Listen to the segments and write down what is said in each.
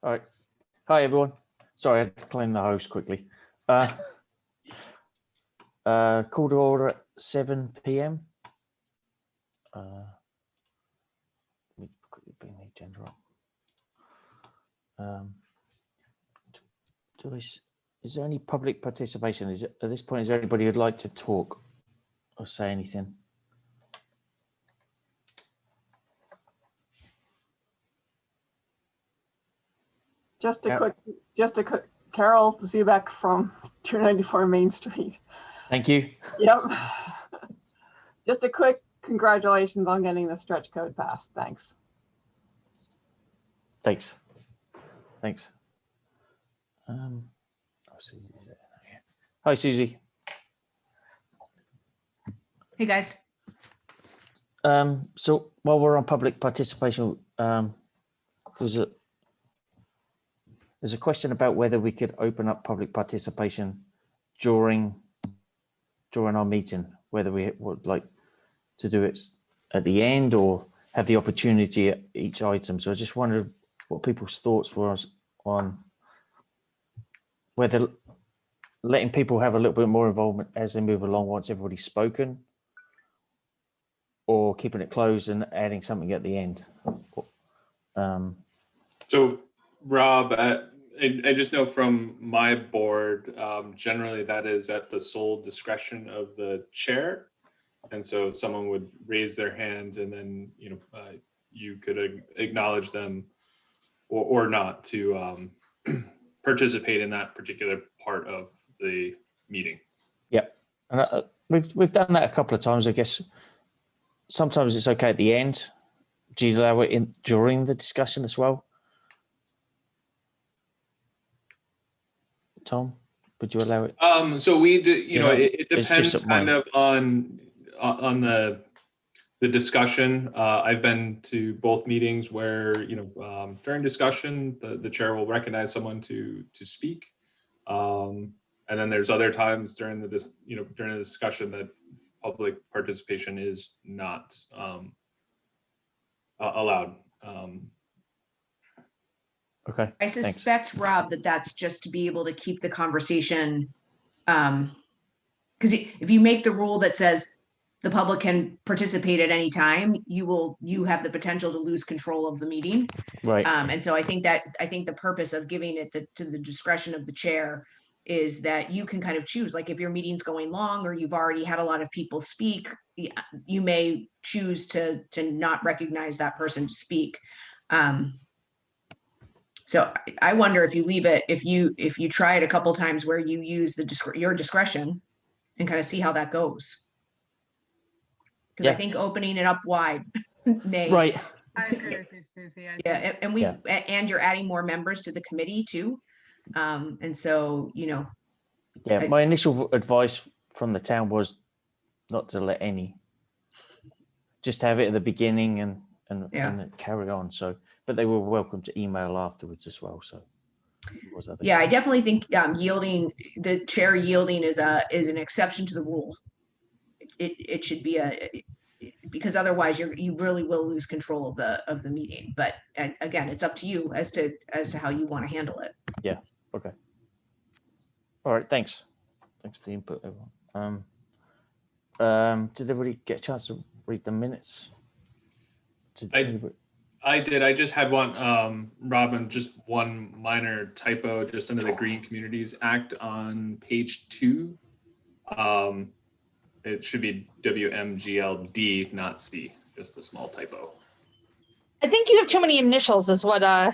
All right. Hi, everyone. Sorry, I had to claim the host quickly. Call to order at 7 p.m. Let me quickly bring the agenda up. Is there any public participation? At this point, is there anybody who'd like to talk or say anything? Just a quick, Carol Zubek from 294 Main Street. Thank you. Yep. Just a quick congratulations on getting the stretch code passed. Thanks. Thanks. Hi, Susie. Hey, guys. So while we're on public participation, there's a question about whether we could open up public participation during our meeting, whether we would like to do it at the end or have the opportunity at each item. So I just wondered what people's thoughts was on whether letting people have a little bit more involvement as they move along once everybody's spoken, or keeping it closed and adding something at the end. So Rob, I just know from my board, generally that is at the sole discretion of the chair. And so someone would raise their hand and then, you could acknowledge them or not to participate in that particular part of the meeting. Yep. And we've done that a couple of times, I guess. Sometimes it's okay at the end. Do you allow it during the discussion as well? Tom, would you allow it? So we do, it depends kind of on the discussion. I've been to both meetings where, during discussion, the chair will recognize someone to speak. And then there's other times during the discussion that public participation is not allowed. Okay. I suspect, thanks. Rob, that's just to be able to keep the conversation. Because if you make the rule that says the public can participate at any time, you have the potential to lose control of the meeting. Right. And so I think the purpose of giving it to the discretion of the chair is that you can kind of choose, like if your meeting's going long or you've already had a lot of people speak, you may choose to not recognize that person to speak. So I wonder if you leave it, if you try it a couple times where you use your discretion and kind of see how that goes. Because I think opening it up wide may. Right. I agree with you, Susie. Yeah, and you're adding more members to the committee too. And so, Yeah, my initial advice from the town was not to let any, just have it at the beginning and carry on. So, but they were welcome to email afterwards as well. So, yeah, I definitely think yielding, the chair yielding is an exception to the rule. It should be because otherwise you really will lose control of the meeting. But again, it's up to you as to how you want to handle it. Yeah. Okay. All right. Thanks for the input, everyone. Did everybody get a chance to read the minutes? I did. I just had one, Robin, just one minor typo just under the Green Communities Act on page 2. It should be WMGLD, not C, just a small typo. I think you have too many initials is what I'm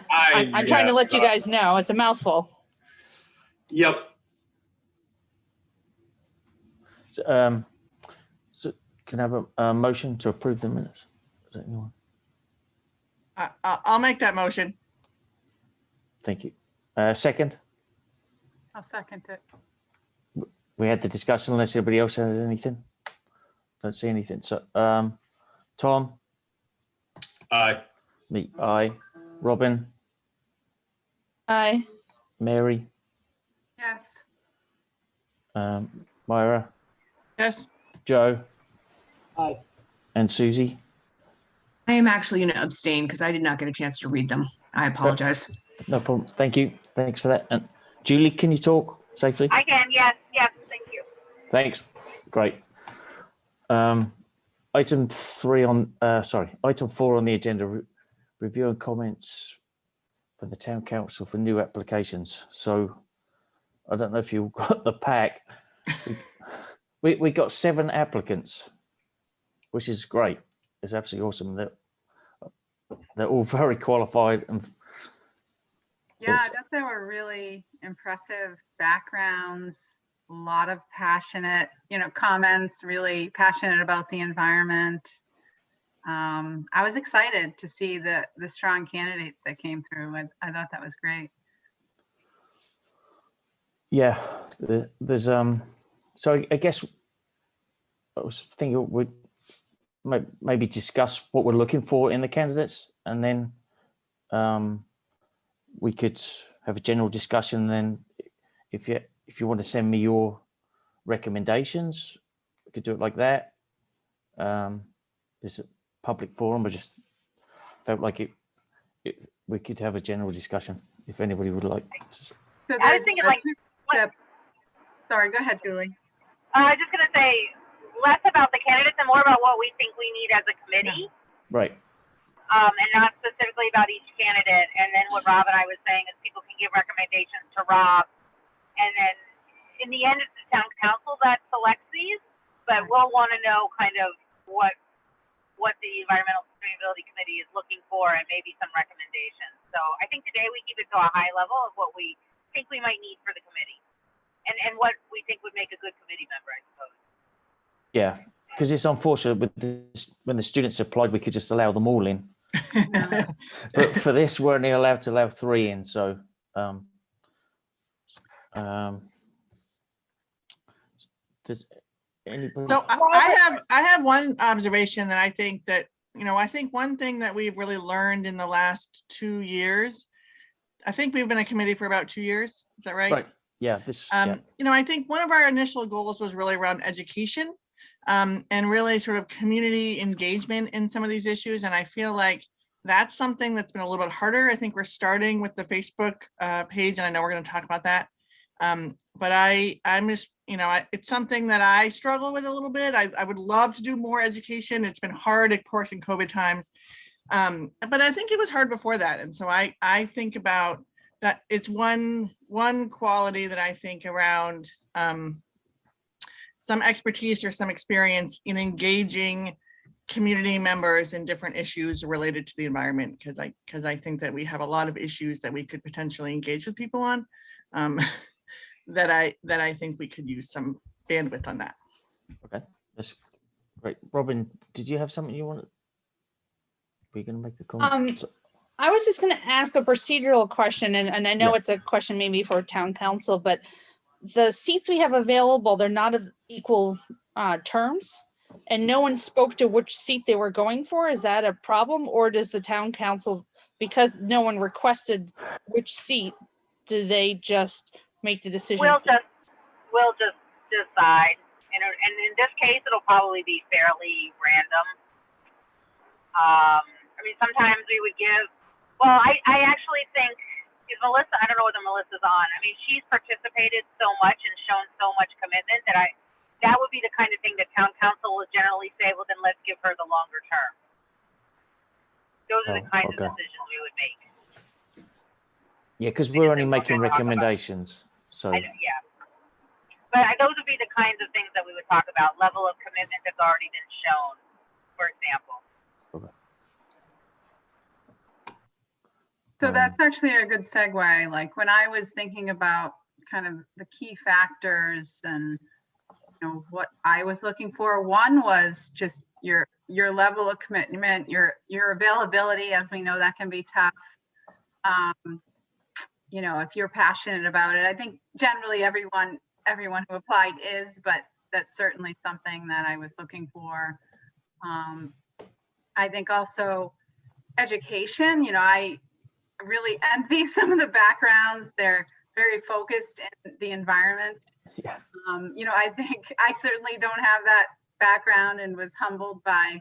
trying to let you guys know. It's a mouthful. Yep. So can I have a motion to approve the minutes? Is that anyone? I'll make that motion. Thank you. Second? I'll second it. We had the discussion unless anybody else has anything. Don't see anything. So, Tom? Aye. Me, aye. Robin? Aye. Mary? Yes. Myra? Yes. Joe? Aye. And Susie? I am actually going to abstain because I did not get a chance to read them. I apologize. No problem. Thank you. Thanks for that. And Julie, can you talk safely? I can, yes, thank you. Thanks. Great. Item 4 on the agenda, review and comments for the town council for new applications. So I don't know if you got the pack. We got 7 applicants, which is great. It's absolutely awesome. They're all very qualified and yeah, I thought they were really impressive backgrounds, a lot of passionate, comments, really passionate about the environment. I was excited to see the strong candidates that came through. I thought that was great. yeah, there's so I guess I was thinking we'd maybe discuss what we're looking for in the candidates, and then we could have a general discussion. Then if you want to send me your recommendations, we could do it like that. This is a public forum. I just felt like we could have a general discussion if anybody would like to. So I was thinking, like, sorry, go ahead, Julie. I was just going to say less about the candidates and more about what we think we need as a committee. Right. And not specifically about each candidate. And then what Rob and I was saying is people can give recommendations to Rob. And then in the end, it's the town council that selects these, but we'll want to know kind of what the Environmental Sustainability Committee is looking for and maybe some recommendations. So I think today we keep it to a high level of what we think we might need for the committee and what we think would make a good committee member, I suppose. Yeah, because it's unfortunate with this, when the students applied, we could just allow them all in. But for this, we're only allowed to allow 3 in. So does anybody? So I have one observation that I think that, I think one thing that we've really learned in the last 2 years, I think we've been a committee for about 2 years. Is that right? Right. Yeah. Yeah. I think one of our initial goals was really around education and really sort of community engagement in some of these issues. And I feel like that's something that's been a little bit harder. I think we're starting with the Facebook page, and I know we're going to talk about that. But I'm just, it's something that I struggle with a little bit. I would love to do more education. It's been hard, of course, in COVID times. But I think it was hard before that. And so I think about that. It's one quality that I think around some expertise or some experience in engaging community members in different issues related to the environment, because I think that we have a lot of issues that we could potentially engage with people on. That I think we could use some bandwidth on that. Okay, that's great. Robin, did you have something you wanted? Were you going to make a comment? I was just going to ask a procedural question, and I know it's a question maybe for town council, but the seats we have available, they're not of equal terms, and no one spoke to which seat they were going for. Is that a problem, or does the town council, because no one requested which seat, do they just make the decision? We'll just decide, and in this case, it'll probably be fairly random. I mean, sometimes we would give. Well, I actually think is Melissa. I don't know whether Melissa's on. I mean, she's participated so much and shown so much commitment that that would be the kind of thing that town council will generally say. Well, then let's give her the longer term. Those are the kinds of decisions we would make. Yeah, because we're only making recommendations. So yeah, but those would be the kinds of things that we would talk about. Level of commitment that's already been shown, for example. Okay. So that's actually a good segue. Like when I was thinking about kind of the key factors and what I was looking for, one was just your level of commitment, your availability, as we know that can be tough. If you're passionate about it, I think generally everyone who applied is, but that's certainly something that I was looking for. I think also education, I really envy some of the backgrounds. They're very focused in the environment. Yeah. I think I certainly don't have that background and was humbled by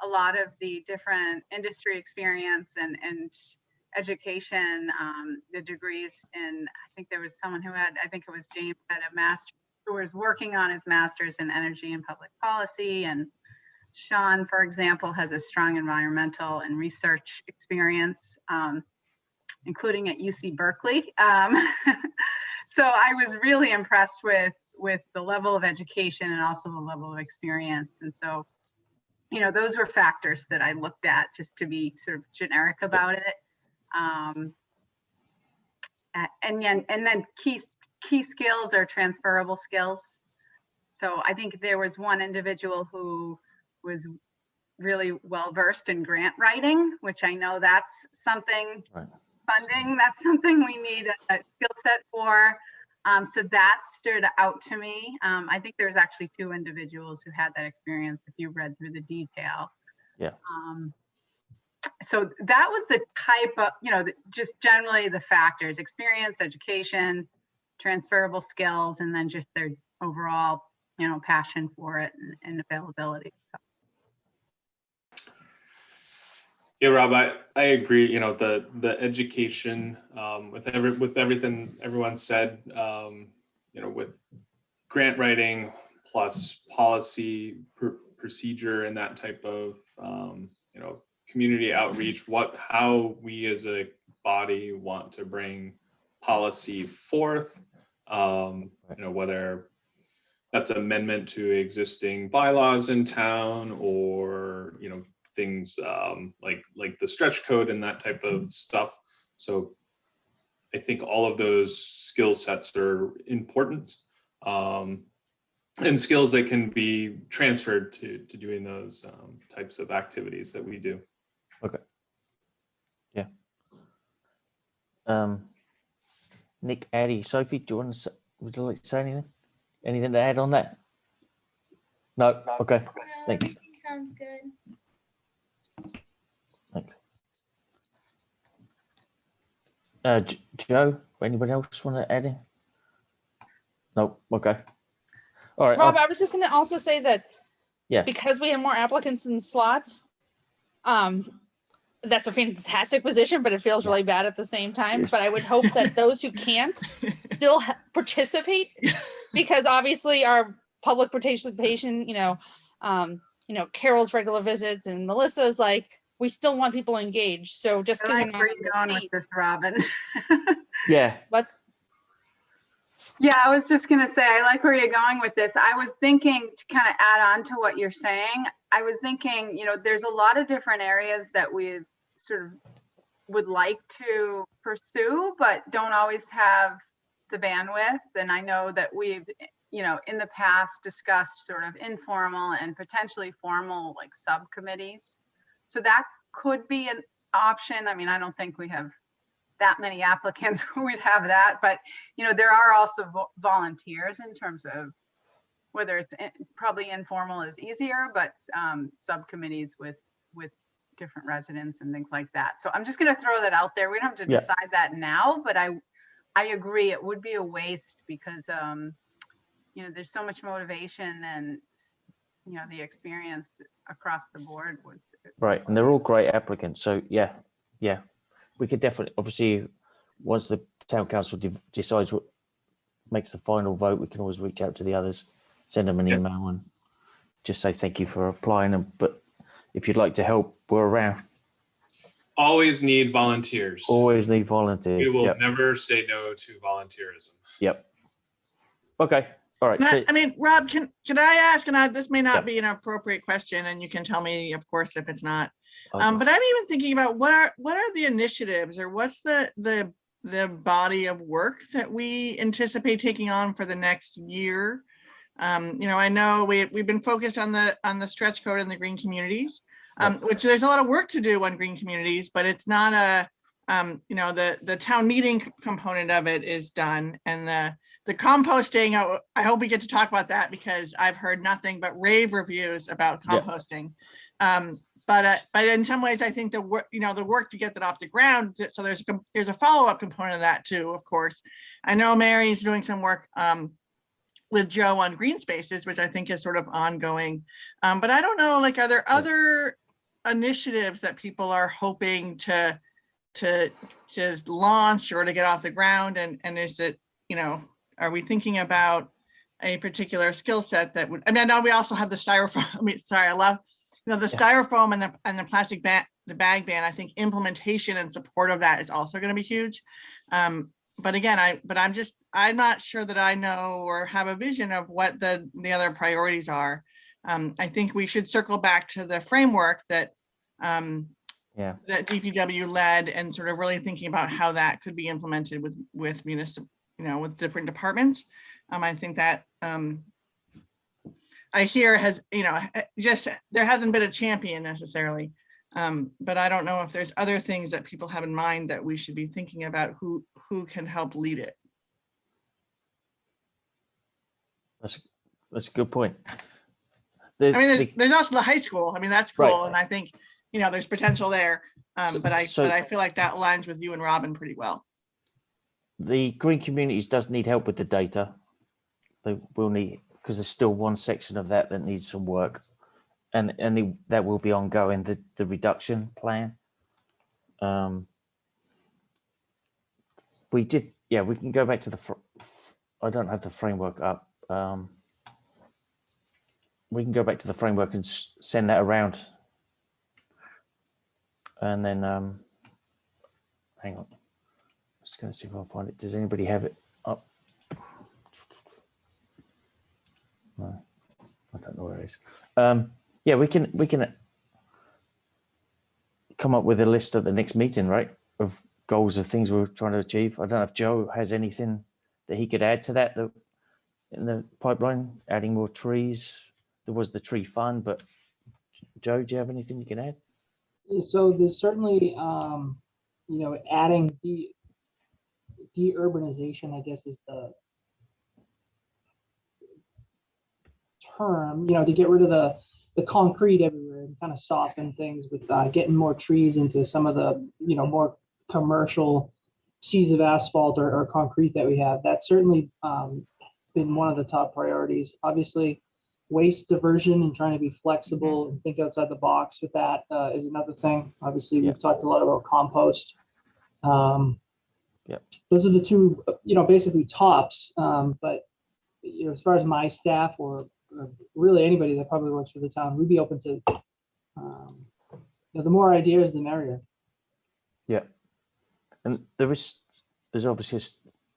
a lot of the different industry experience and education, the degrees in, I think there was someone who had, I think it was James, had a master, who was working on his master's in energy and public policy. And Sean, for example, has a strong environmental and research experience, including at UC Berkeley. So I was really impressed with the level of education and also the level of experience. And so, you know, those were factors that I looked at, just to be sort of generic about it. And then key skills are transferable skills. So I think there was one individual who was really well versed in grant writing, which I know that's something, Right. funding, that's something we need a skill set for. So that stood out to me. I think there's actually 2 individuals who had that experience, if you read through the detail. Yeah. So that was the type of, you know, just generally the factors: experience, education, transferable skills, and then just their overall, you know, passion for it and availability. So. Yeah, Rob, I agree. You know, the education, with everything everyone said, you know, with grant writing plus policy procedure and that type of, you know, community outreach, how we as a body want to bring policy forth, you know, whether that's amendment to existing bylaws in town, or, you know, things like the stretch code and that type of stuff. So I think all of those skill sets are important, and skills that can be transferred to doing those types of activities that we do. Okay. Yeah. Nick, Addie, Sophie, do you want to would you like to say anything? Anything to add on that? No. Okay. No, Thanks. everything sounds good. Thanks. Joe, anybody else want to add in? No. Okay. All right. Rob, I was just going to also say that Yeah. because we have more applicants than slots, that's a fantastic position, but it feels really bad at the same time. But I would hope that those who can't still participate, because obviously our public participation, Carol's regular visits and Melissa's, like, we still want people engaged. So just I because like where you're going with this, Robin. Yeah. Yeah, I was just going to say, I like where you're going with this. I was thinking, to kind of add on to what you're saying, I was thinking, you know, there's a lot of different areas that we sort of would like to pursue, but don't always have the bandwidth. And I know that we've, you know, in the past discussed sort of informal and potentially formal, like, subcommittees. So that could be an option. I mean, I don't think we have that many applicants who would have that, but, you know, there are also volunteers in terms of whether it's probably informal is easier, but subcommittees with different residents and things like that. So I'm just going to throw that out there. We don't have to decide that now, but I agree it would be a waste, because you know, there's so much motivation, and, you know, the experience across the board was right, and they're all great applicants. So yeah, we could definitely, obviously, once the town council decides what makes the final vote, we can always reach out to the others, send them an email, and just say thank you for applying. But if you'd like to help, we're around. Always need volunteers. Always need volunteers. We will never say no to volunteerism. Yep. Okay. All right. I mean, Rob, can I ask, and this may not be an appropriate question, and you can tell me, of course, if it's not. But I'm even thinking about what are the initiatives, or what's the body of work that we anticipate taking on for the next year. You know, I know we've been focused on the stretch code and the green communities, which there's a lot of work to do on green communities, but it's not you know, the town meeting component of it is done, and the composting, I hope we get to talk about that, because I've heard nothing but rave reviews about composting. But in some ways, I think the work to get that off the ground. So there's a follow-up component of that too, of course. I know Mary's doing some work with Joe on green spaces, which I think is sort of ongoing. But I don't know, like, are there other initiatives that people are hoping to to launch or to get off the ground? And is it, you know, are we thinking about a particular skill set that would, I mean, I know we also have the styrofoam. I mean, sorry, I love, you know, the styrofoam and the plastic bag, the bag ban. I think implementation and support of that is also going to be huge. But again, I'm not sure that I know or have a vision of what the other priorities are. I think we should circle back to the framework that that DPW led, and sort of really thinking about how that could be implemented with municipal, you know, with different departments. I think that I hear has, you know, just there hasn't been a champion necessarily, but I don't know if there's other things that people have in mind that we should be thinking about who can help lead it. That's a good point. I mean, there's also the high school. I mean, that's cool, Right. and I think, you know, there's potential there. But I feel like that aligns with you and Robin pretty well. The green communities does need help with the data. They will need, because there's still one section of that needs some work, and that will be ongoing. The reduction plan. We did, yeah. We can go back to the. I don't have the framework up. We can go back to the framework and send that around, and then hang on. Just going to see if I can find it. Does anybody have it up? No, I don't know where it is. Yeah, we can come up with a list at the next meeting, right? Of goals of things we're trying to achieve. I don't know if Joe has anything that he could add to that in the pipeline, adding more trees. There was the tree fund, but Joe, do you have anything you can add? So there's certainly, you know, adding de-urbanization, I guess, is the term, you know, to get rid of the concrete everywhere and kind of soften things with getting more trees into some of the, you know, more commercial seas of asphalt or concrete that we have. That's certainly been one of the top priorities. Obviously, waste diversion and trying to be flexible and think outside the box with that is another thing. Obviously, we've talked a lot about compost. Those are the two, you know, basically tops. But you know, as far as my staff or really anybody that probably works for the town, we'd be open to, you know, the more ideas, the merrier. Yeah, and there's obviously,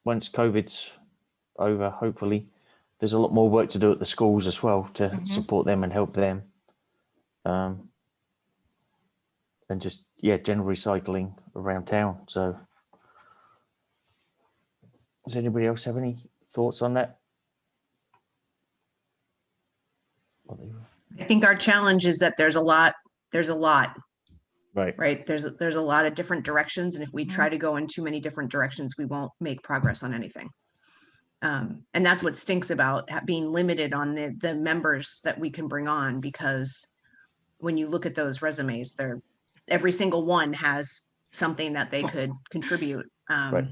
once COVID's over, hopefully, there's a lot more work to do at the schools as well to support them and help them. And just, general recycling around town. So does anybody else have any thoughts on that? I think our challenge is that there's a lot. Right. There's a lot of different directions. And if we try to go in too many different directions, we won't make progress on anything. And that's what stinks about being limited on the members that we can bring on, because when you look at those resumes, every single one has something that they could contribute. Right.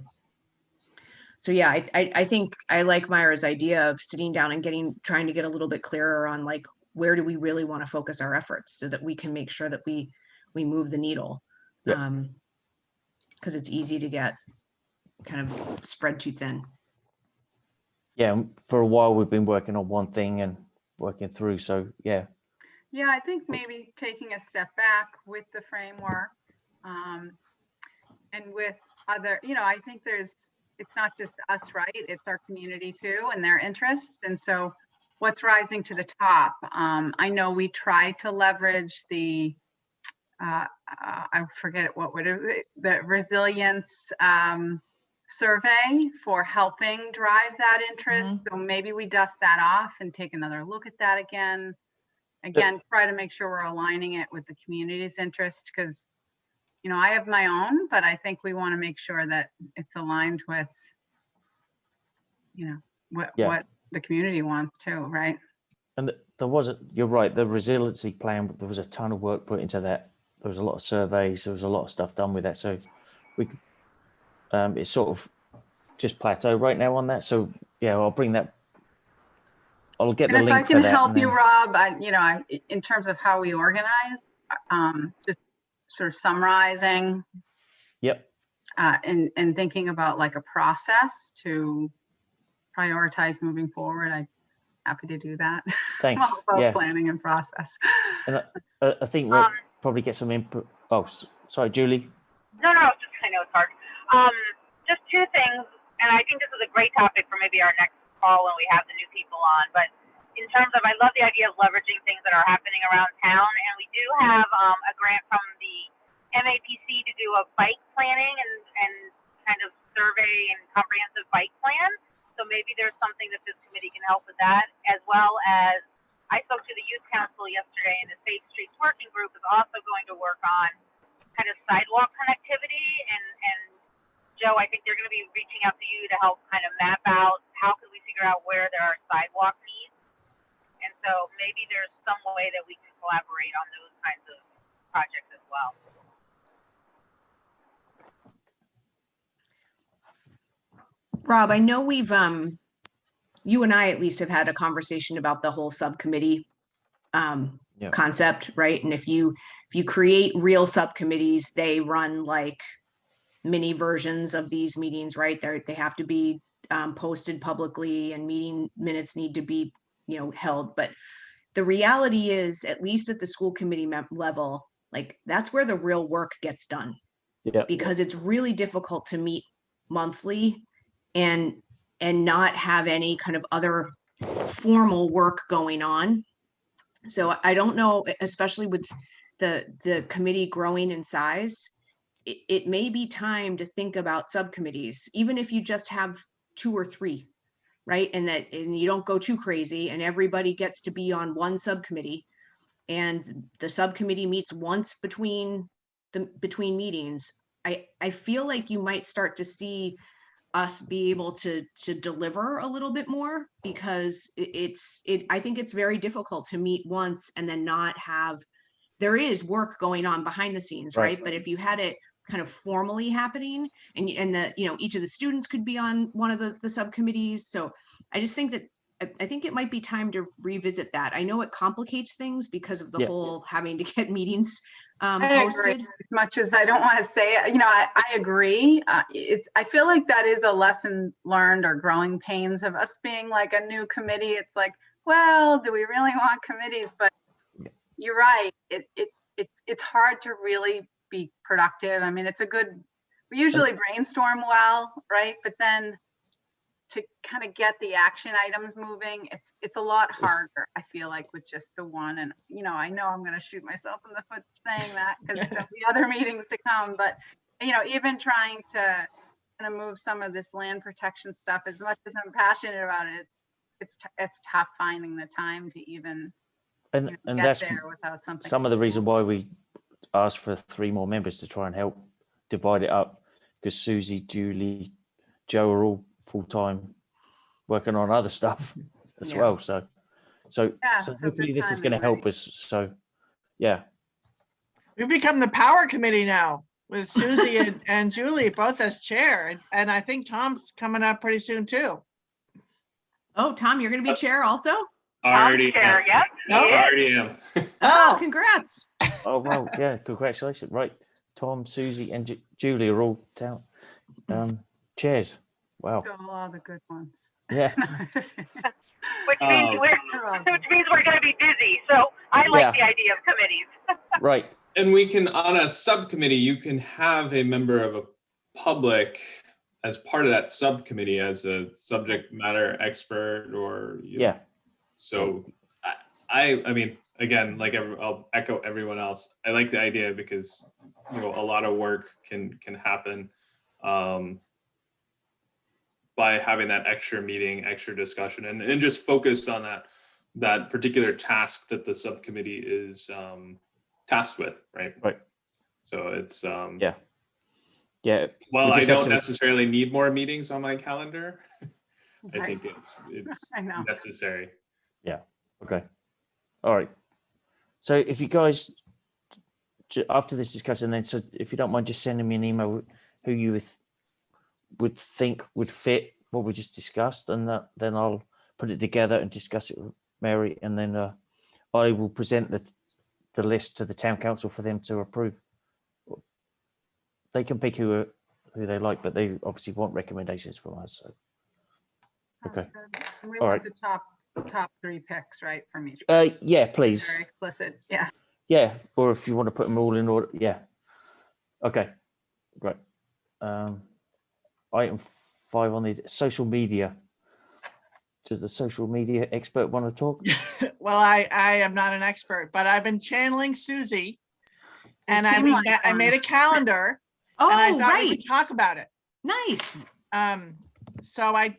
So yeah, I think I like Myra's idea of sitting down and trying to get a little bit clearer on, like, where do we really want to focus our efforts so that we can make sure that we move the needle. Because it's easy to get kind of spread too thin. Yeah, for a while we've been working on one thing and working through. So yeah, I think maybe taking a step back with the framework and with other, you know, I think it's not just us, right? It's our community too and their interests. And so what's rising to the top? I know we try to leverage the, I forget the resilience survey for helping drive that interest. So maybe we dust that off and take another look at that again. Try to make sure we're aligning it with the community's interest, because, you know, I have my own, but I think we want to make sure that it's aligned with, you know, what the community wants too, right? And you're right, the resiliency plan, there was a ton of work put into that. There was a lot of surveys, there was a lot of stuff done with that. So we could, it's sort of just plateau right now on that. So yeah, I'll bring that. I'll get the link for that. If I can help you, Rob, you know, in terms of how we organize, just sort of summarizing Yep. And thinking about like a process to prioritize moving forward. I'm happy to do that. Thanks. I'm all about Yeah. planning and process. And I think we'll probably get some input. Oh, sorry, Julie. No, just I know it's hard. Just two things, and I think this is a great topic for maybe our next call when we have the new people on. But in terms of, I love the idea of leveraging things that are happening around town, and we do have a grant from the MAPC to do a bike planning and kind of survey and comprehensive bike plan. So maybe there's something that this committee can help with that, as well as I spoke to the youth council yesterday, and the Safe Streets Working Group is also going to work on kind of sidewalk connectivity. And Joe, I think they're going to be reaching out to you to help kind of map out how can we figure out where there are sidewalk needs. And so maybe there's some way that we can collaborate on those kinds of projects as well. Rob, I know we've, you and I at least have had a conversation about the whole subcommittee concept, right? And if you create real subcommittees, they run like mini versions of these meetings, right? They have to be posted publicly, and meeting minutes need to be, held. But the reality is, at least at the school committee level, like that's where the real work gets done. Yeah. Because it's really difficult to meet monthly and not have any kind of other formal work going on. So I don't know, especially with the committee growing in size, it may be time to think about subcommittees, even if you just have 2 or 3, right? And you don't go too crazy, and everybody gets to be on one subcommittee, and the subcommittee meets once between meetings. I feel like you might start to see us be able to deliver a little bit more, because I think it's very difficult to meet once and then not have, there is work going on behind the scenes, right? But if you had it kind of formally happening, and each of the students could be on one of the subcommittees. So I just think that I think it might be time to revisit that. I know it complicates things because of the whole having to get meetings posted. As much as I don't want to say it, I agree. I feel like that is a lesson learned, or growing pains of us being like a new committee. It's like, well, do we really want committees? But you're right. It's hard to really be productive. I mean, we usually brainstorm well, right? But then to kind of get the action items moving, it's a lot harder, I feel like, with just the one. And I know I'm going to shoot myself in the foot saying that, because there'll be other meetings to come. But even trying to kind of move some of this land protection stuff, as much as I'm passionate about it, it's tough finding the time to even and get that's there without something. some of the reason why we asked for 3 more members, to try and help divide it up, because Susie, Julie, Joe are all full-time working on other stuff as well. So hopefully this is going to help us. So We've become the power committee now, with Susie and Julie both as chair, and I think Tom's coming up pretty soon too. Oh, Tom, you're going to be chair also? Already chair, am. yep. Already am. Oh, congrats. oh well, yeah, congratulations. Right, Tom, Susie, and Julie are all down chairs. Wow. All the good ones. Yeah. Which means we're going to be busy. So I like the idea of committees. Right. And we can, on a subcommittee, you can have a member of a public as part of that subcommittee as a subject matter expert, or So I mean, again, like I'll echo everyone else. I like the idea, because a lot of work can happen by having that extra meeting, extra discussion, and just focus on that particular task that the subcommittee is tasked with, right? Right. So it's yeah. Well, I don't necessarily need more meetings on my calendar. I think it's necessary. Yeah. Okay. All right. So if you guys, after this discussion, then, so if you don't mind just sending me an email who you would think would fit what we just discussed, and then I'll put it together and discuss it with Mary, and then I will present the list to the town council for them to approve. they can pick who they like, but they obviously want recommendations from us. So. Okay. And we All want right. the top 3 picks, right, from each. Yeah, please. Very explicit. Yeah. Yeah, or if you want to put them all in order. Yeah. Okay, great. Item 5 on the social media. Does the social media expert want to talk? Well, I am not an expert, but I've been channeling Susie, and I made a calendar, and I Oh, thought we right. could talk about it. Nice. So I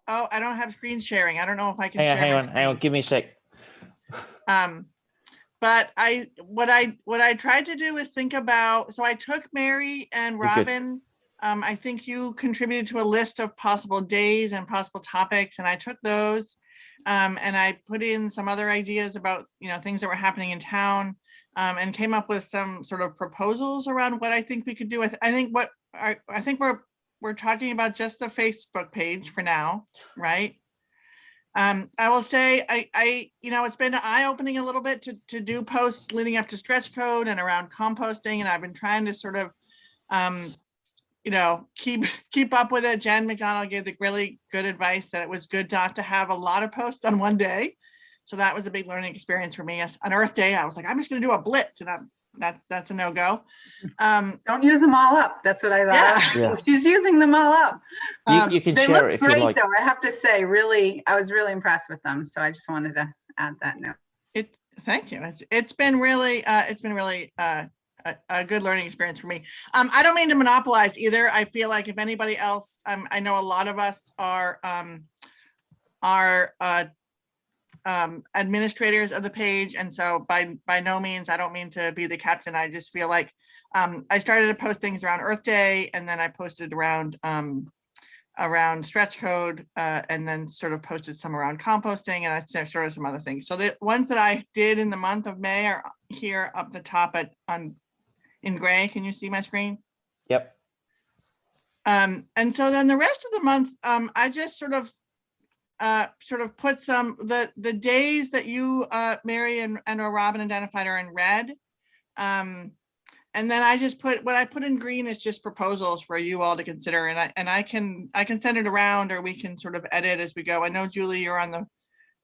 don't have screen sharing. I don't know if I can share. Hang on. Give me a sec. But what I tried to do is think about, so I took Mary and You're good. Robin. I think you contributed to a list of possible days and possible topics, and I took those, and I put in some other ideas about, things that were happening in town, and came up with some sort of proposals around what I think we could do. I think we're talking about just the Facebook page for now, right? I will say, it's been eye-opening a little bit to do posts leading up to stretch code and around composting, and I've been trying to sort of, keep up with it. Jen McDonald gave the really good advice that it was good not to have a lot of posts on one day. So that was a big learning experience for me. On Earth Day, I was like, I'm just going to do a blitz, and that's a no-go. Don't use them all up. That's what I thought. Yeah. She's using them all up. You can They share look it if you great, like. though. I have to say, really, I was really impressed with them. So I just wanted to add that note. Thank you. It's been really a good learning experience for me. I don't mean to monopolize either. I feel like if anybody else, I know a lot of us are administrators of the page, and so by no means, I don't mean to be the captain. I just feel like I started to post things around Earth Day, and then I posted around stretch code, and then sort of posted some around composting, and I started some other things. So the ones that I did in the month of May are here up the top in gray. Can you see my screen? Yep. And so then the rest of the month, I just sort of put some the days that you, Mary and Robin identified are in red. And then I just put what I put in green is just proposals for you all to consider, and I can send it around, or we can sort of edit as we go. I know, Julie, you're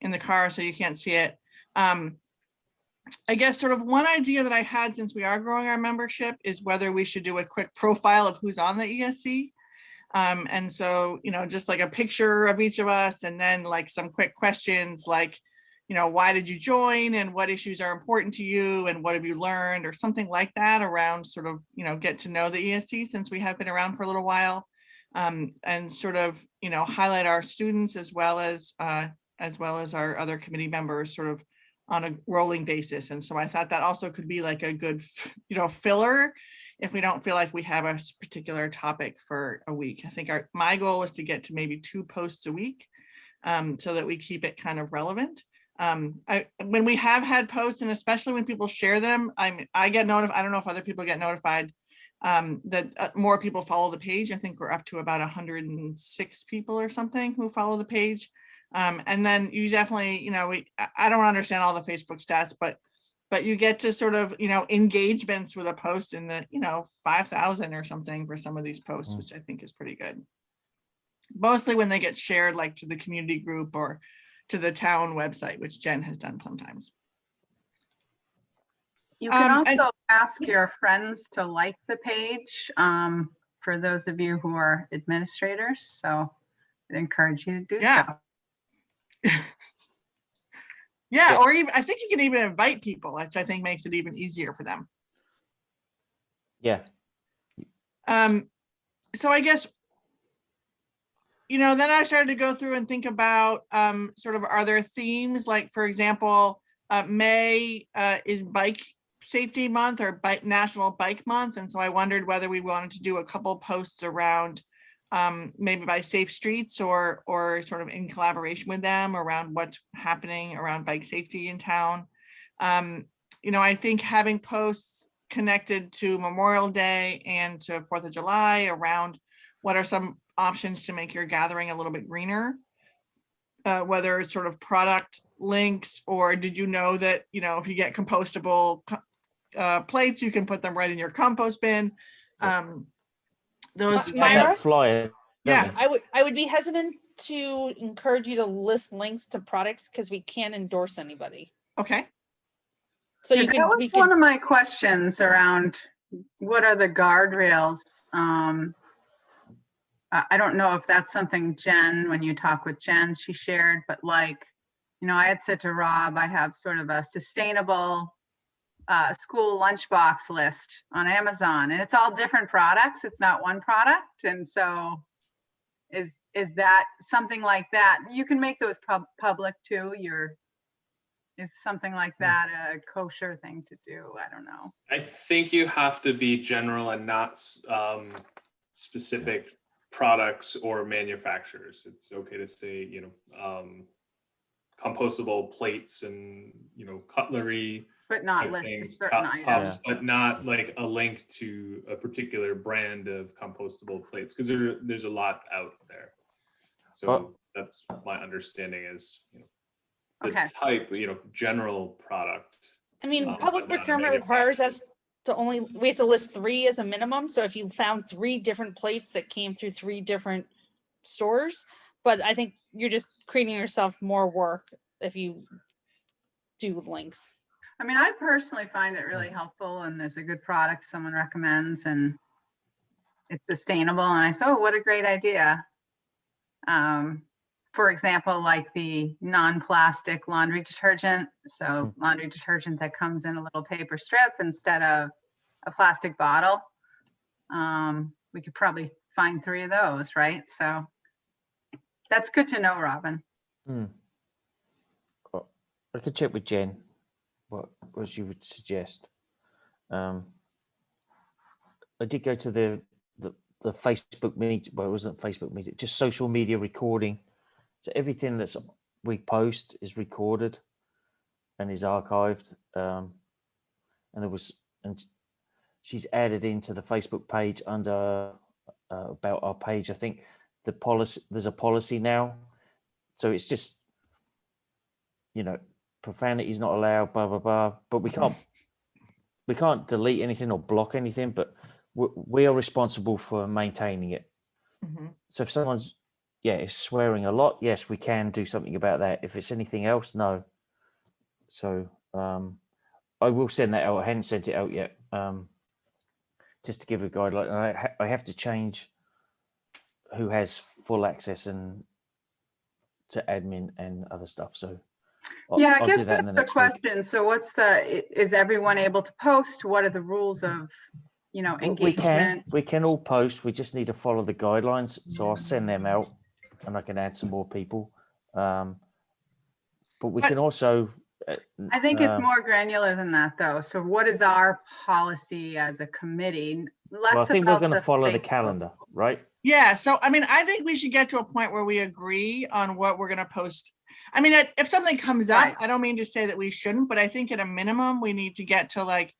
in the car, so you can't see it. I guess sort of one idea that I had, since we are growing our membership, is whether we should do a quick profile of who's on the ESC. And so, just like a picture of each of us, and then like some quick questions like, why did you join, and what issues are important to you, and what have you learned, or something like that around sort of, get to know the ESC, since we have been around for a little while, and sort of, highlight our students as well as our other committee members sort of on a rolling basis. And so I thought that also could be like a good, filler if we don't feel like we have a particular topic for a week. I think my goal was to get to maybe 2 posts a week, so that we keep it kind of relevant. When we have had posts, and especially when people share them, I get notified. I don't know if other people get notified that more people follow the page. I think we're up to about 106 people or something who follow the page. And then you definitely, I don't understand all the Facebook stats, but you get to sort of, engagements with a post in the, 5,000 or something for some of these posts, which I think is pretty good. Mostly when they get shared, like to the community group or to the town website, which Jen has done sometimes. You can also ask your friends to like the page, for those of you who are administrators. So I'd encourage you to do so. Yeah, or even I think you can even invite people, which I think makes it even easier for them. Yeah. So I guess, then I started to go through and think about sort of, are there themes, like, for example, May is Bike Safety Month, or National Bike Month. And so I wondered whether we wanted to do a couple posts around maybe by Safe Streets, or sort of in collaboration with them around what's happening around bike safety in town. I think having posts connected to Memorial Day and to 4th of July around what are some options to make your gathering a little bit greener, whether it's sort of product links, or did you know that, if you get compostable plates, you can put them right in your compost bin. Those. My- Myra? That flyer. Yeah. I would be hesitant to encourage you to list links to products because we can't endorse anybody. Okay. So you That can, was one of my questions around what are the guardrails? I don't know if that's something Jen, when you talk with Jen, she shared, but like, I had said to Rob, I have sort of a sustainable school lunchbox list on Amazon, and it's all different products. It's not one product. And so is that something like that? You can make those public too. Is something like that a kosher thing to do? I don't know. I think you have to be general and not specific products or manufacturers. It's okay to say, compostable plates and, cutlery. But not list a certain item. Cups, but not like a link to a particular brand of compostable plates, because there's a lot out there. So that's my understanding is, the type, general product. I mean, public procurement requires us to we have to list 3 as a minimum. So if you found 3 different plates that came through 3 different stores, but I think you're just creating yourself more work if you do links. I mean, I personally find it really helpful, and there's a good product someone recommends and it's sustainable. And I say, oh, what a great idea. For example, like the non-plastic laundry detergent. So laundry detergent that comes in a little paper strip instead of a plastic bottle. We could probably find 3 of those, right? So that's good to know, Robin. I could check with Jen what you would suggest. I did go to the Facebook meet, well, it wasn't Facebook meeting, just social media recording. So everything we post is recorded and is archived. And she's added into the Facebook page under about our page. I think the policy, there's a policy now. So it's just, profanity is not allowed, blah, blah, blah. But we can't delete anything or block anything, but we are responsible for maintaining it. So if someone's is swearing a lot, yes, we can do something about that. If it's anything else, no. So I will send that out. I hadn't sent it out yet, just to give a guideline. I have to change who has full access and to admin and other stuff. So I guess that's the question. So is everyone able to post? What are the rules of, engagement? We can all post. We just need to follow the guidelines. So I'll send them out and I can add some more people. But we can also... I think it's more granular than that, though. So what is our policy as a committee? I think we're going to follow the calendar, right? Yeah. So, I mean, I think we should get to a point where we agree on what we're going to post. I mean, if something comes up, I don't mean to say that we shouldn't, but I think at a minimum, we need to get to like,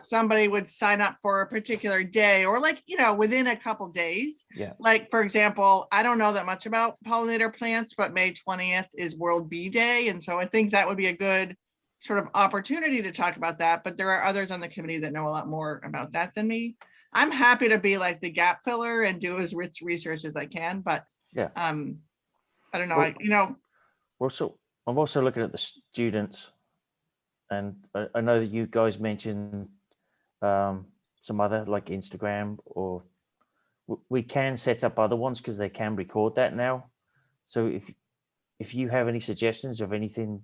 somebody would sign up for a particular day or like, within a couple days. Yeah. Like, for example, I don't know that much about pollinator plants, but May 20th is World Bee Day. And so I think that would be a good sort of opportunity to talk about that. But there are others on the committee that know a lot more about that than me. I'm happy to be like the gap filler and do as rich research as I can, but I don't know. I'm also looking at the students, and I know that you guys mentioned some other like Instagram, or we can set up other ones because they can record that now. So if you have any suggestions of anything,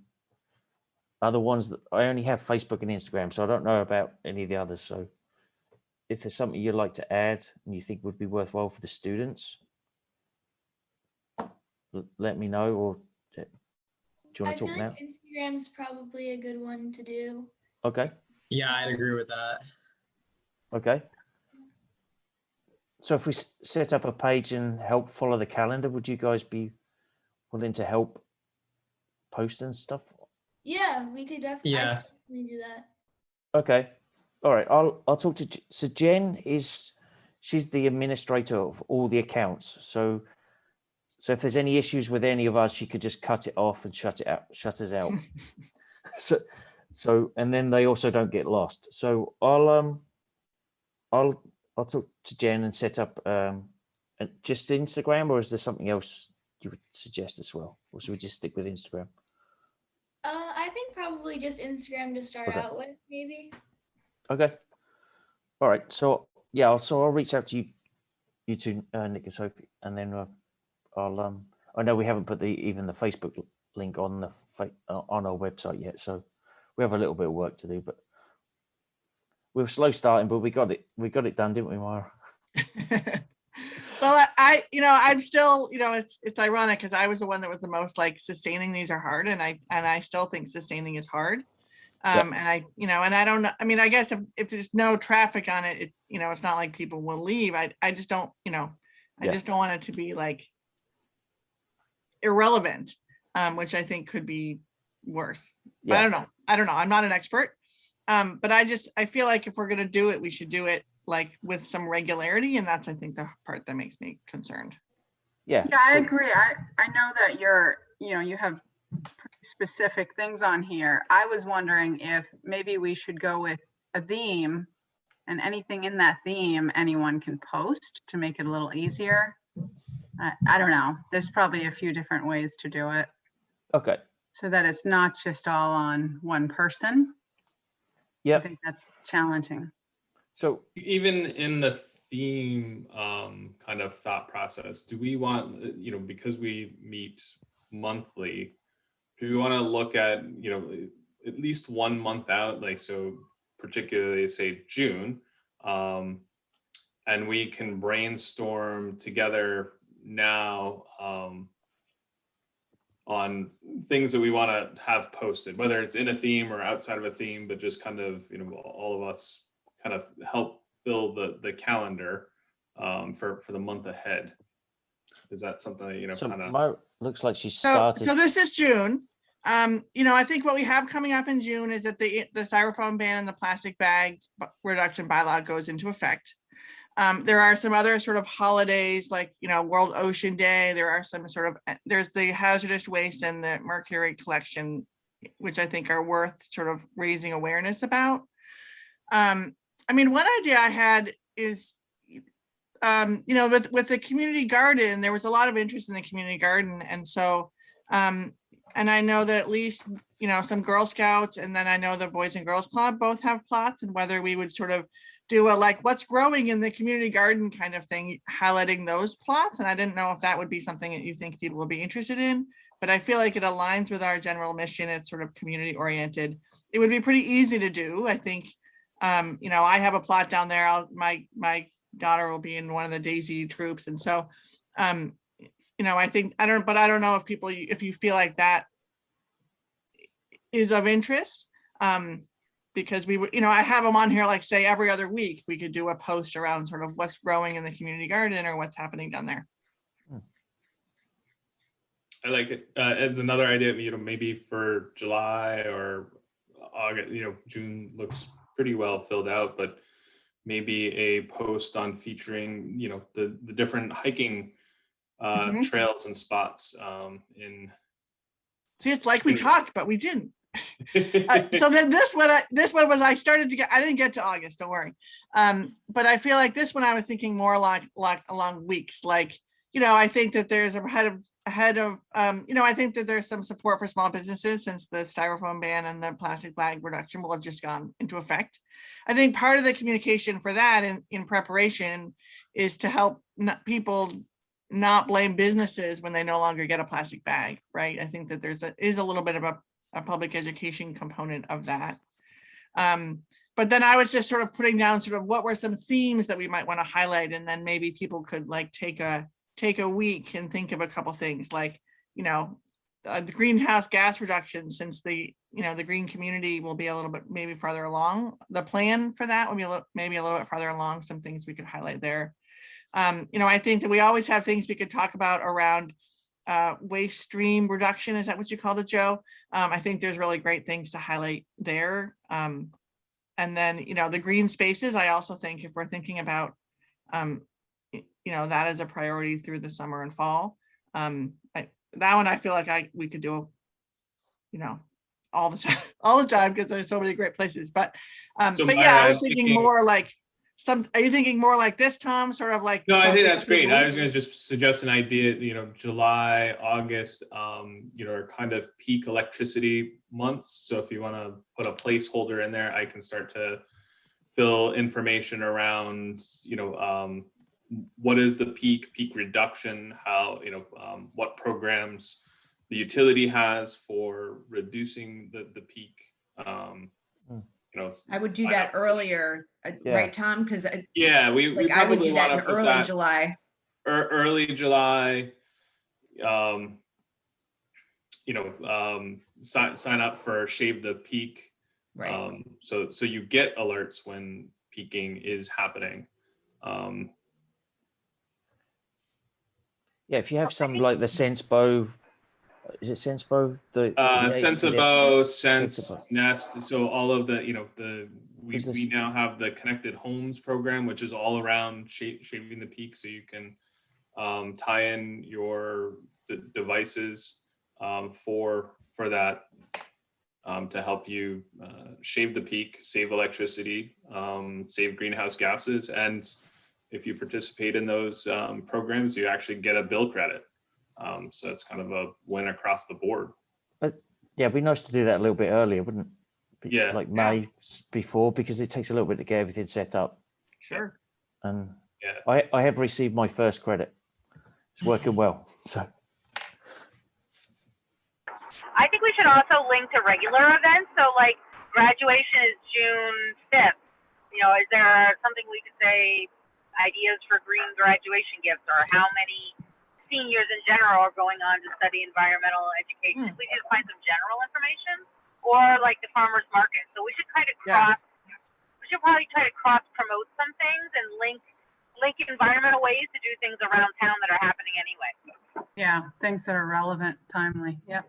other ones that I only have Facebook and Instagram, so I don't know about any of the others. So if there's something you'd like to add and you think would be worthwhile for the students, let me know. Or do you want to talk now? Like Instagram's probably a good one to do. Okay. Yeah, I'd agree with that. Okay. So if we set up a page and help follow the calendar, would you guys be willing to help post and stuff? Yeah, we could definitely do that. Okay. All right. I'll talk to. So Jen she's the administrator of all the accounts. So if there's any issues with any of us, she could just cut it off and shut us out. So and then they also don't get lost. So I'll I'll talk to Jen and set up just Instagram, or is there something else you would suggest as well? Or should we just stick with Instagram? I think probably just Instagram to start Okay. out with, maybe. Okay. All right. So yeah, I'll reach out to you two, Nick and Sophie, and then I'll I know we haven't put even the Facebook link on on our website yet, so we have a little bit of work to do, but we were slow starting, but we got it done, didn't we, Mara? Well, I'm still, it's ironic because I was the one that was the most like sustaining these are hard, and I still think sustaining is hard. Yep. And I don't know. I mean, I guess if there's no traffic on it, it's not like people will leave. I just don't, I just don't want it to be like irrelevant, which I think could be worse. But Yeah. I don't know. I'm not an expert. But I feel like if we're going to do it, we should do it like with some regularity. And that's, I think, the part that makes me concerned. Yeah. Yeah, I agree. I know that you have pretty specific things on here. I was wondering if maybe we should go with a theme, and anything in that theme anyone can post to make it a little easier. I don't know. There's probably a few different ways to do it Okay. so that it's not just all on one person. Yeah. I think that's challenging. So even in the theme kind of thought process, do we want, because we meet monthly, do we want to look at, at least 1 month out, like, so particularly say June, and we can brainstorm together now on things that we want to have posted, whether it's in a theme or outside of a theme, but just kind of, all of us kind of help fill the calendar for the month ahead. Is that something that, so kind of Mara looks like she started. So this is June. I think what we have coming up in June is that the styrofoam ban and the plastic bag reduction bylaw goes into effect. There are some other sort of holidays like, World Ocean Day. There are some there's the hazardous waste and the mercury collection, which I think are worth sort of raising awareness about. I mean, one idea I had is, with the community garden, there was a lot of interest in the community garden. And so, and I know that at least, some Girl Scouts, and then I know the Boys and Girls Club both have plots, and whether we would sort of do a like what's growing in the community garden kind of thing, highlighting those plots. And I didn't know if that would be something that you think people would be interested in, but I feel like it aligns with our general mission. It's sort of community oriented. It would be pretty easy to do. I think, I have a plot down there. My daughter will be in one of the Daisy troops. And so, I think, I don't know if you feel like that is of interest. Because we would, I have them on here, like say every other week, we could do a post around sort of what's growing in the community garden or what's happening down there. I like it as another idea, maybe for July or August, June looks pretty well filled out, but maybe a post on featuring, the different hiking trails and spots in. See, it's like we talked, but we didn't. So then this one was, I didn't get to August, don't worry. But I feel like this one I was thinking more like along weeks, like, I think that there's I think that there's some support for small businesses since the styrofoam ban and the plastic bag reduction will have just gone into effect. I think part of the communication for that in preparation is to help people not blame businesses when they no longer get a plastic bag, right? I think that is a little bit of a public education component of that. But then I was just sort of putting down sort of what were some themes that we might want to highlight, and then maybe people could like take a week and think of a couple things like, the greenhouse gas reduction, since the green community will be a little bit maybe farther along. The plan for that will be maybe a little bit farther along, some things we could highlight there. I think that we always have things we could talk about around waste stream reduction. Is that what you called it, Joe? I think there's really great things to highlight there. And then, the green spaces, I also think if we're thinking about, that as a priority through the summer and fall, that one, I feel like we could do, all the time because there's so many great places. But yeah, I was thinking more like are you thinking more like this, Tom? Sort of like. No, I think that's great. I something- was going to just suggest an idea, July, August, are kind of peak electricity months. So if you want to put a placeholder in there, I can start to fill information around, what is the peak reduction, how, what programs the utility has for reducing the peak. I would do that earlier, right, Tom? Because yeah, we I would probably do that want in to put early that July. early July. Sign up for Shave the Peak. Right. So you get alerts when peaking is happening. Yeah, if you have some like the Sensebo, is it Sensebo? Sensebo, Sense, Sensebo. Nest. So all of the, we now have the Connected Homes program, which is all around shaving the peak. So you can tie in your devices for that to help you shave the peak, save electricity, save greenhouse gases. And if you participate in those programs, you actually get a bill credit. So it's kind of a win across the board. But yeah, it'd be nice to do that a little bit earlier, wouldn't it? Yeah. Like May before, because it takes a little bit to get everything set up. Sure. And yeah, I have received my first credit. It's working well. So I think we should also link to regular events. So like graduation is June 5th. Is there something we could say, ideas for green graduation gifts, or how many seniors in general are going on to study environmental education? We just find some general information, or like the farmers market. So we should kind of we should probably try to cross promote some things and link environmental ways to do things around town that are happening anyway. Yeah, things that are relevant, timely. Yep.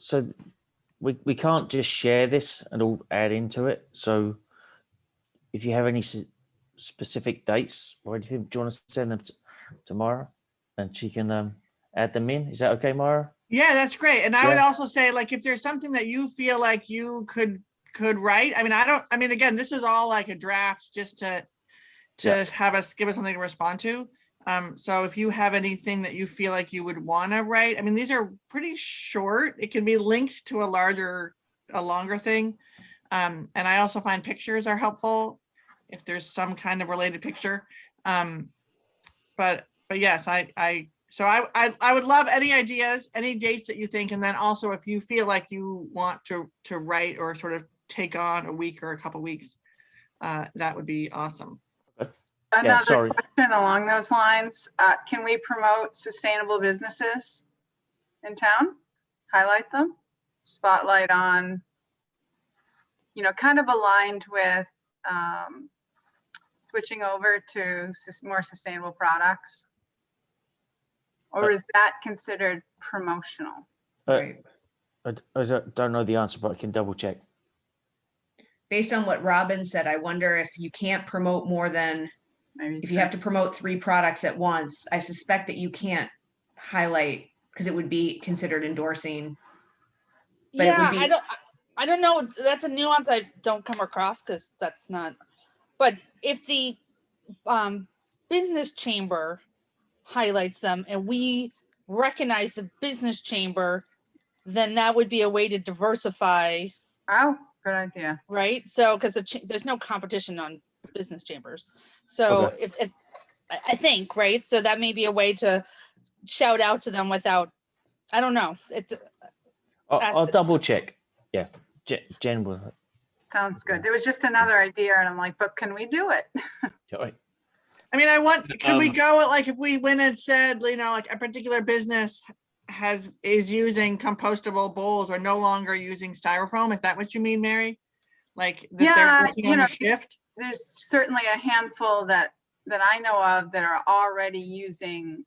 So we can't just share this and all add into it. So if you have any specific dates or anything, do you want to send them to Mara and she can add them in? Is that okay, Mara? Yeah, that's great. And I would also say, like, if there's something that you feel like you could write, again, this is all like a draft just to give us something to respond to. So if you have anything that you feel like you would want to write, these are pretty short. It can be linked to a longer thing. And I also find pictures are helpful if there's some kind of related picture. But yes, I would love any ideas, any dates that you think, and then also if you feel like you want to write or sort of take on a week or a couple weeks, that would be awesome. Another question along those lines, can we promote sustainable businesses in town? Highlight them, spotlight on, kind of aligned with switching over to more sustainable products? Or is that considered promotional? Right. I don't know the answer, but I can double check. Based on what Robin said, I wonder if you can't promote more than, if you have to promote 3 products at once, I suspect that you can't highlight because it would be considered endorsing. But yeah, it would be, I don't know. That's a nuance I don't come across because that's not, but if the business chamber highlights them and we recognize the business chamber, then that would be a way to diversify. Oh, good idea. Right. So, because there's no competition on business chambers. So if I think, right. So that may be a way to shout out to them without, I don't know. I'll double check. Yeah. Jen will. Sounds good. There was just another idea and I'm like, but can we do it? Right. Can we go like if we went and said, like a particular business is using compostable bowls or no longer using styrofoam? Is that what you mean, Mary? Like that they're working on a shift? There's certainly a handful that I know of that are already using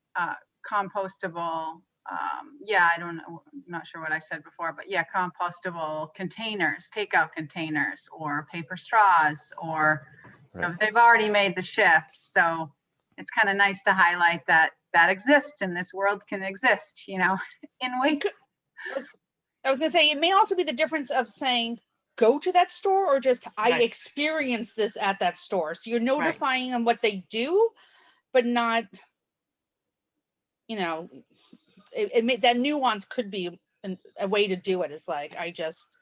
compostable. I don't know, I'm not sure what I said before, but yeah, compostable containers, takeout containers, or paper straws, or they've already made the shift. So it's kind of nice to highlight that exists and this world can exist, in Wakefield. I was gonna say, it may also be the difference of saying, go to that store, or just, I Right. experienced this at that store. So you're notifying them what they do, but not, you know, that nuance could be a way to do it. Is like, I just,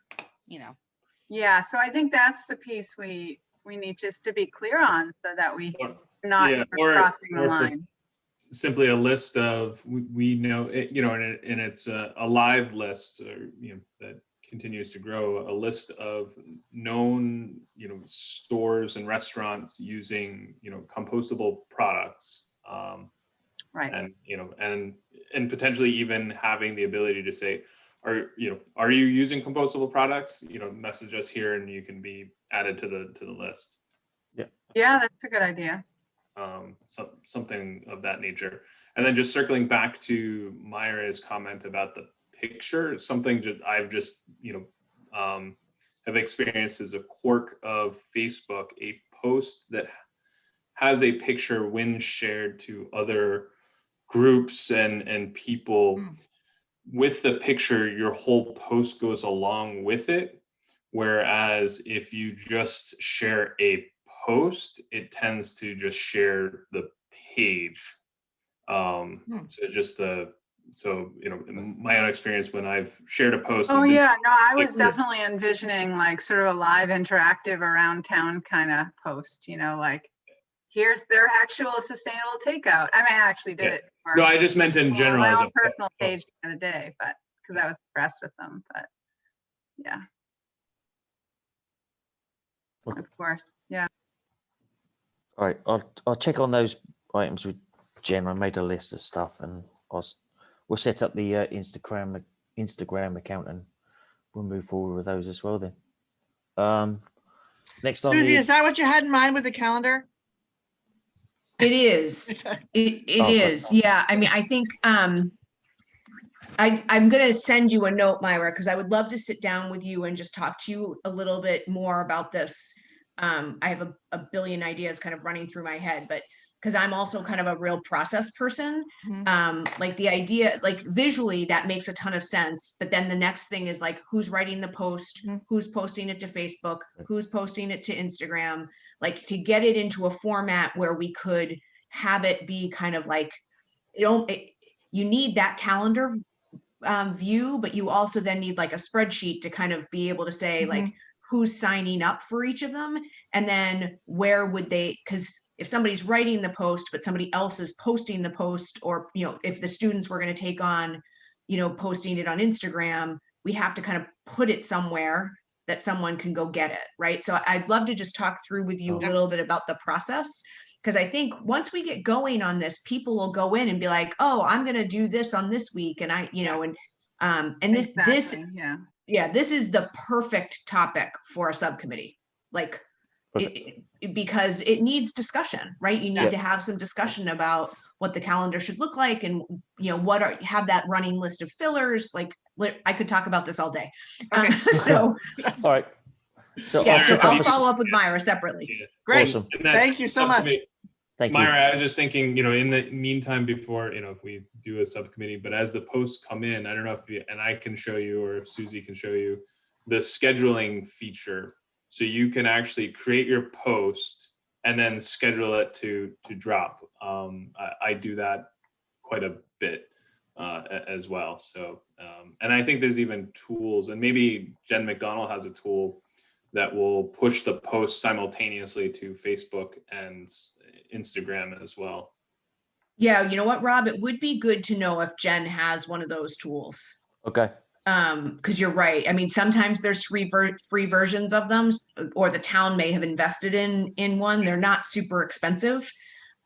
you know. Yeah, so I think that's the piece we need just to be clear on, so that we not Yeah, sort of crossing the or line. simply a list of, we know it, you know, and it's a live list, or, you know, that continues to grow, a list of known, you know, stores and restaurants using, you know, compostable products. Right. And, you know, and potentially even having the ability to say, are you using compostable products? You know, message us here and you can be added to the list. Yeah, that's a good idea. Something of that nature. And then just circling back to Myra's comment about the picture, something that I've just, you know, have experienced as a quirk of Facebook, a post that has a picture when shared to other groups and people. With the picture, your whole post goes along with it. Whereas if you just share a post, it tends to just share the page. So you know, in my own experience, when I've shared a post. Oh yeah, no, I was definitely envisioning like sort of a live interactive around town kind of post, you know, like here's their actual sustainable takeout. I mean, I actually did it. No, I just meant in general. On my own personal page the other day, but because I was impressed with them, but yeah. Okay. Of course, yeah. All right, I'll check on those items with Jen. I made a list of stuff, and we'll set up the Instagram account, and we'll move forward with those as well. Then, next on Susie, the is that what you had in mind with the calendar? It is. It is. Yeah. I mean, I think I'm going to send you a note, Myra, because I would love to sit down with you and just talk to you a little bit more about this. I have a billion ideas kind of running through my head, but because I'm also kind of a real process person, like the idea, like visually that makes a ton of sense. But then the next thing is like, who's writing the post, who's posting it to Facebook, who's posting it to Instagram, like to get it into a format where we could have it be kind of like, you need that calendar view, but you also then need like a spreadsheet to kind of be able to say like, who's signing up for each of them, and then where would they, because if somebody's writing the post but somebody else is posting the post, or you know, if the students were going to take on, you know, posting it on Instagram, we have to kind of put it somewhere that someone can go get it, right? So I'd love to just talk through with you a little bit about the process, because I think once we get going on this, people will go in and be like, oh, I'm going to do this on this week, and I, you know, and this this is the perfect topic for a subcommittee, like because it needs discussion, right? You need to have some discussion about what the calendar should look like, and you know, have that running list of fillers. Like I could talk about this all day. So all right. So yeah, I'll follow up with Myra separately. Great. Awesome. Thank you so much. Thank you. Myra, I was just thinking, you know, in the meantime, before, you know, if we do a subcommittee, but as the posts come in, I don't know if and I can show you, or if Susie can show you the scheduling feature. So you can actually create your post and then schedule it to drop. I do that quite a bit as well. So, and I think there's even tools, and maybe Jen McDonald has a tool that will push the post simultaneously to Facebook and Instagram as well. Yeah, you know what, Rob? It would be good to know if Jen has one of those tools. Okay. Because you're right. I mean, sometimes there's free versions of them, or the town may have invested in one. They're not super expensive.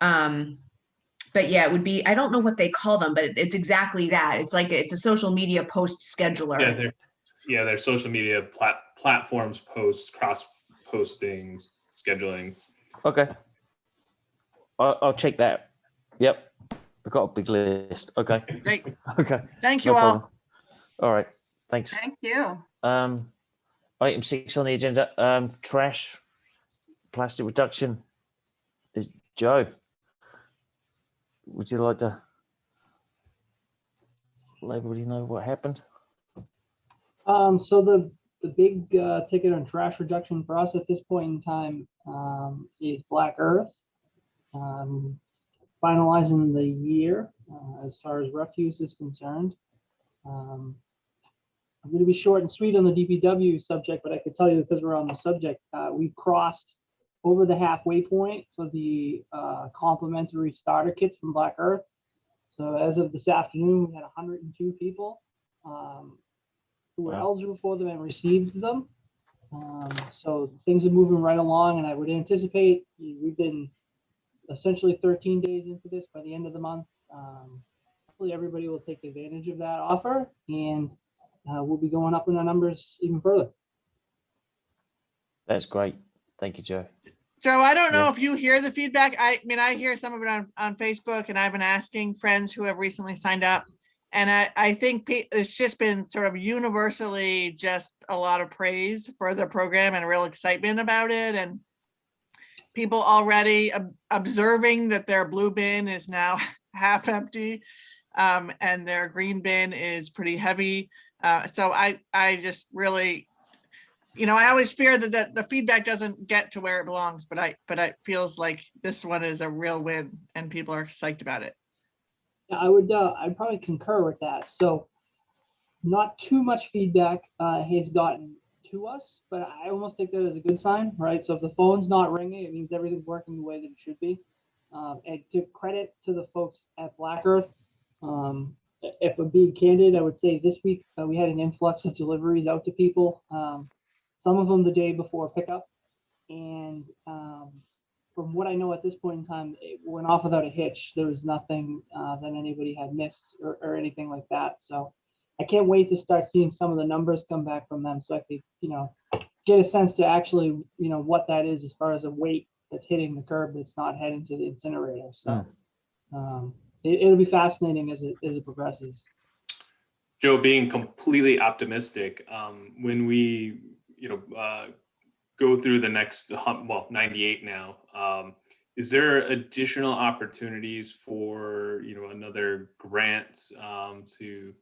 But yeah, it would be, I don't know what they call them, but it's exactly that. It's like, it's a social media post scheduler. Yeah, they're social media platforms, posts, cross posting, scheduling. Okay. I'll check that. Yep. I've got a big list. Okay. Great. Okay. Thank you No all. problem. All right. Thanks. Thank you. Item 6 on the agenda, trash, plastic reduction, is Joe. Would you like to let everybody know what happened? So the big ticket on trash reduction for us at this point in time is Black Earth. Finalizing the year as far as refuse is concerned. I'm going to be short and sweet on the DPW subject, but I could tell you because we're on the subject, we've crossed over the halfway point for the complimentary starter kits from Black Earth. So as of this afternoon, we had 102 people who were eligible for them and received them. So things are moving right along, and I would anticipate we've been essentially 13 days into this. By the end of the month, hopefully everybody will take advantage of that offer, and we'll be going up in our numbers even further. That's great. Thank you, Joe. Joe, I don't know if you hear the feedback. I mean, I hear some of it on Facebook, and I've been asking friends who have recently signed up. And I think it's just been sort of universally just a lot of praise for the program and real excitement about it. And people already observing that their blue bin is now half empty and their green bin is pretty heavy. So I just really, I always fear that the feedback doesn't get to where it belongs, but it feels like this one is a real win and people are psyched about it. Yeah, I'd probably concur with that. So not too much feedback has gotten to us, but I almost take that as a good sign, right? So if the phone's not ringing, it means everything's working the way that it should be. And to credit to the folks at Black Earth, if I'm being candid, I would say this week we had an influx of deliveries out to people, some of them the day before pickup. And from what I know at this point in time, it went off without a hitch. There was nothing that anybody had missed or anything like that. So I can't wait to start seeing some of the numbers come back from them, so I could, get a sense to actually, what that is as far as a weight that's hitting the curb that's not heading to the incinerator. So it'll be fascinating as it progresses. Joe, being completely optimistic, when we, go through the next 98 now, is there additional opportunities for another grant to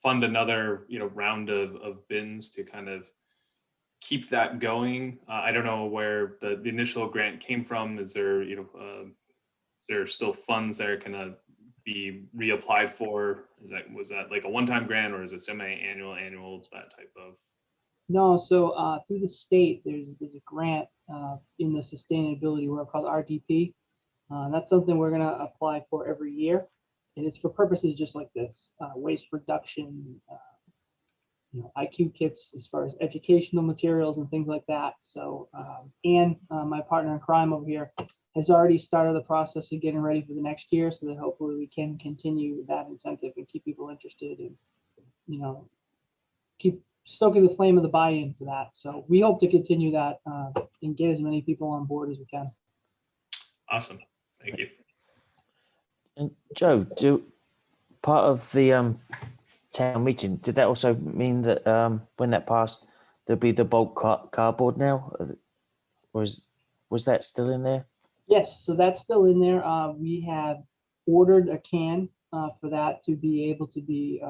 fund another round of bins to kind of keep that going? I don't know where the initial grant came from. Is there is there still funds that are gonna be reapplied for? Was that like a one-time grant, or is it semi-annual, that type of? No, so through the state, there's a grant in the sustainability work called RDP. That's something we're going to apply for every year, and it's for purposes just like this: waste reduction, IQ kits as far as educational materials and things like that. So, my partner in crime over here has already started the process of getting ready for the next year, so that hopefully we can continue that incentive and keep people interested and keep stoking the flame of the buy-in for that. So we hope to continue that and get as many people on board as we can. Awesome. Thank you. And Joe, part of the town meeting, did that also mean that when that passed, there'll be the bulk cardboard now? Or was that still in there? Yes, so that's still in there. We have ordered a can for that to be able to be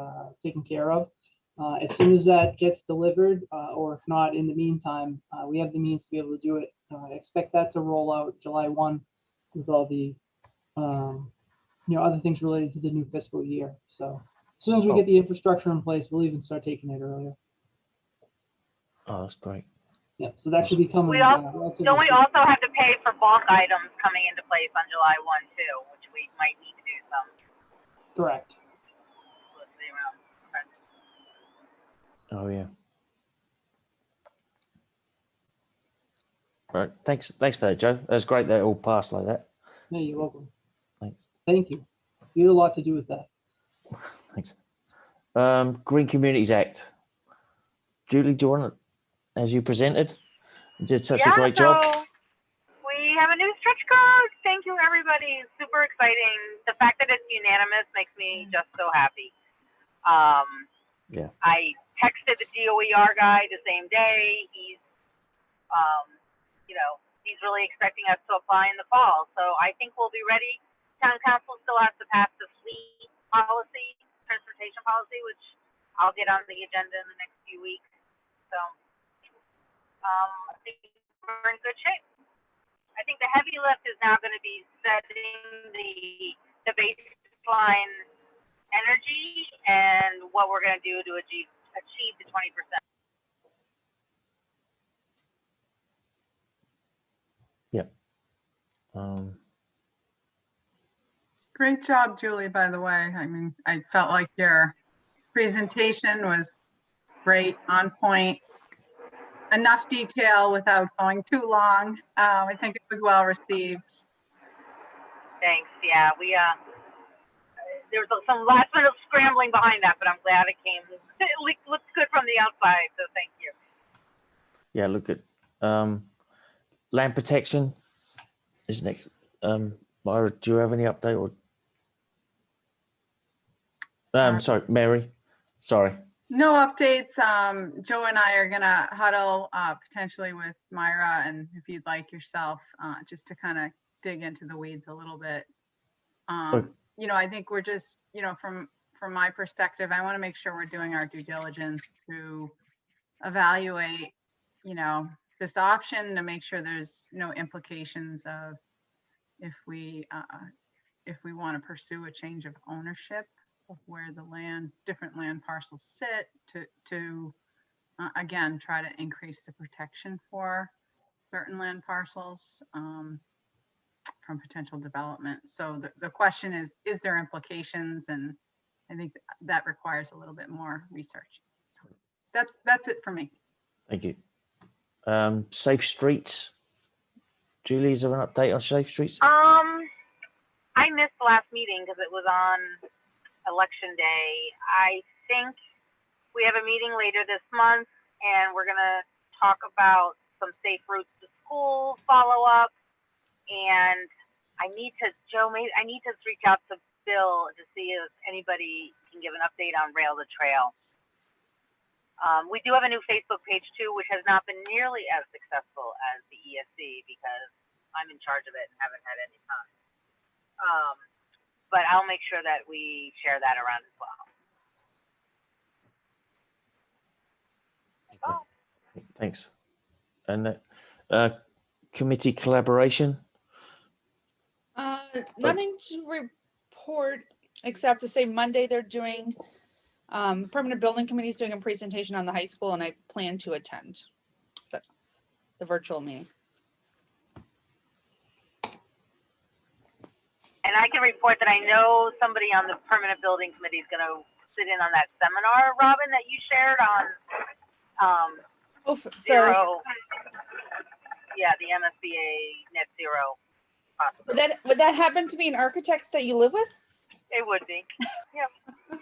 taken care of. As soon as that gets delivered, or if not, in the meantime, we have the means to be able to do it. I expect that to roll out July 1 with all the other things related to the new fiscal year. So as soon as we get the infrastructure in place, we'll even start taking it earlier. Oh, that's great. Yeah, so that should be coming. We also have to pay for bulk items coming into place on July 1 too, which we might need to do some. Correct. Oh yeah. All right. Thanks for that, Joe. That's great that it all passed like that. No, you're welcome. Thanks. Thank you. You had a lot to do with that. Thanks. Green Communities Act. Julie, do you want to, as you presented, you did such a great job. We have a new stretch code. Thank you, everybody. It's super exciting. The fact that it's unanimous makes me just so happy. Yeah. I texted the DOER guy the same day. He's, he's really expecting us to apply in the fall. So I think we'll be ready. Town council still has to pass the fleet policy, transportation policy, which I'll get on the agenda in the next few weeks. So I think we're in good shape. I think the heavy lift is now going to be setting the baseline energy and what we're going to do to achieve the 20%. Yeah. Great job, Julie, by the way. I mean, I felt like your presentation was great, on point, enough detail without going too long. I think it was well received. Thanks. Yeah, we there was some last minute scrambling behind that, but I'm glad it came. It looks good from the outside, so thank you. Yeah, look at land protection is next. Myra, do you have any update or? Sorry, Mary. Sorry. No updates. Joe and I are gonna huddle potentially with Myra, and if you'd like yourself, just to kind of dig into the weeds a little bit. You know, I think we're just, you know, from my perspective, I want to make sure we're doing our due diligence to evaluate, you know, this option, to make sure there's no implications of if we want to pursue a change of ownership of where the different land parcels sit, to again, try to increase the protection for certain land parcels from potential development. So the question is there implications? And I think that requires a little bit more research. So that's it for me. Thank you. Safe streets. Julie, is there an update on safe streets? I missed the last meeting because it was on election day. I think we have a meeting later this month, and we're gonna talk about some safe routes to school follow-up. And I need to reach out to Bill to see if anybody can give an update on Rail to Trail. We do have a new Facebook page too, which has not been nearly as successful as the ESC because I'm in charge of it and haven't had any time. But I'll make sure that we share that around as well. Okay. Thanks. And committee collaboration. Nothing to report except to say Monday they're doing permanent building committee is doing a presentation on the high school, and I plan to attend the virtual meeting. And I can report that I know somebody on the permanent building committee is going to sit in on that seminar, Robin, that you shared on zero. Yeah, the MSBA net zero. Would that happen to be an architect that you live with? It would be. Yep.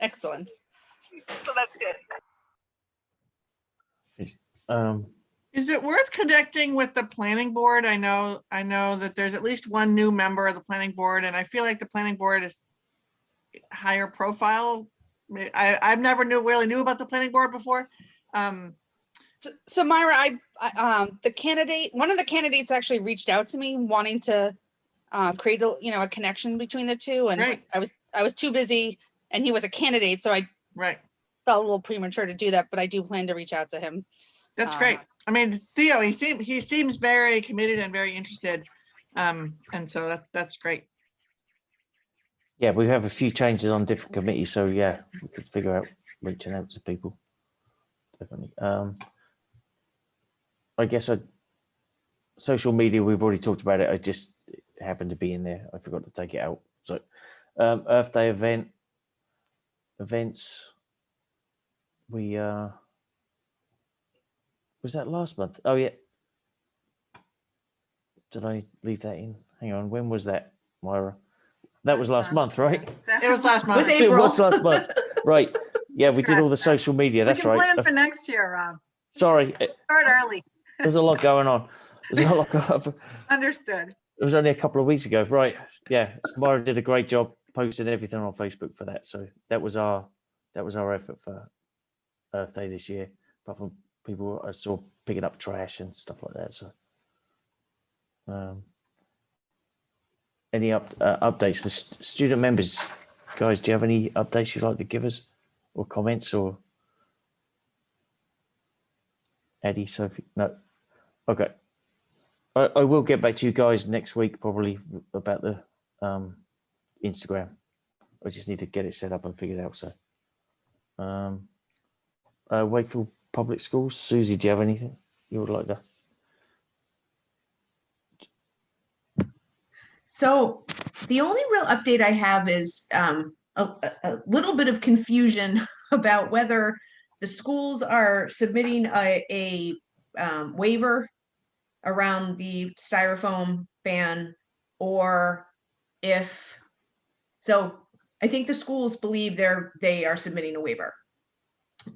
Excellent. So that's good. Is it worth connecting with the planning board? I know that there's at least one new member of the planning board, and I feel like the planning board is higher profile. I've never really knew about the planning board before. So Myra, one of the candidates actually reached out to me wanting to create a connection between the two, and right. I was too busy, and he was a candidate, so I felt a little premature to do that, but I do plan to reach out to him. That's great. I mean, Theo, he seems very committed and very interested, and so that's great. Yeah, we have a few changes on different committees, so yeah, we could figure out reaching out to people. Definitely. I guess social media, we've already talked about it. I just happened to be in there. I forgot to take it out. So Earth Day events. We was that last month? Oh yeah. Did I leave that in? Hang on. When was that, Myra? That was last month, right? It was last month. It was last month. Right. Yeah, we did all the social media. That's right. We can plan for next year, Rob. Sorry. Start early. There's a lot going on. Understood. It was only a couple of weeks ago, right? Yeah, Myra did a great job posting everything on Facebook for that. So that was our effort for Earth Day this year. Apart from people I saw picking up trash and stuff like that. So, any updates? The student members, guys, do you have any updates you'd like to give us, or comments, or Eddie, Sophie? No. Okay. I will get back to you guys next week, probably about the Instagram. I just need to get it set up and figured out. So, Wakefield Public Schools. Susie, do you have anything you would like to? So the only real update I have is a little bit of confusion about whether the schools are submitting a waiver around the styrofoam ban, or if, so I think the schools believe they are submitting a waiver.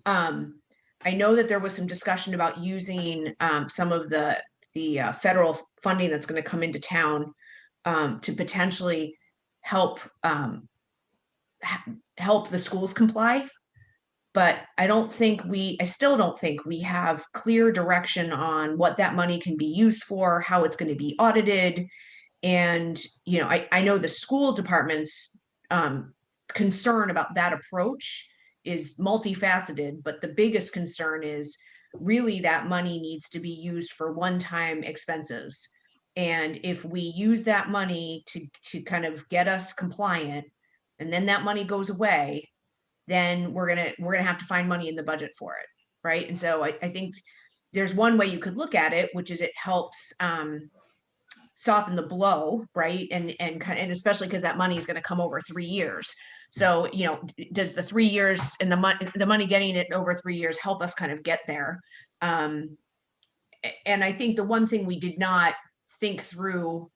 I know that there was some discussion about using some of the federal funding that's going to come into town to potentially help help the schools comply. But I still don't think we have clear direction on what that money can be used for, how it's going to be audited. And, you know, I know the school department's concern about that approach is multifaceted, but the biggest concern is really that money needs to be used for one-time expenses. And if we use that money to kind of get us compliant, and then that money goes away, then we're gonna have to find money in the budget for it, right? And so I think there's one way you could look at it, which is it helps soften the blow, right? And especially because that money is going to come over 3 years. So, you know, does the 3 years and the money getting it over 3 years help us kind of get there? And I think the one thing we did not think through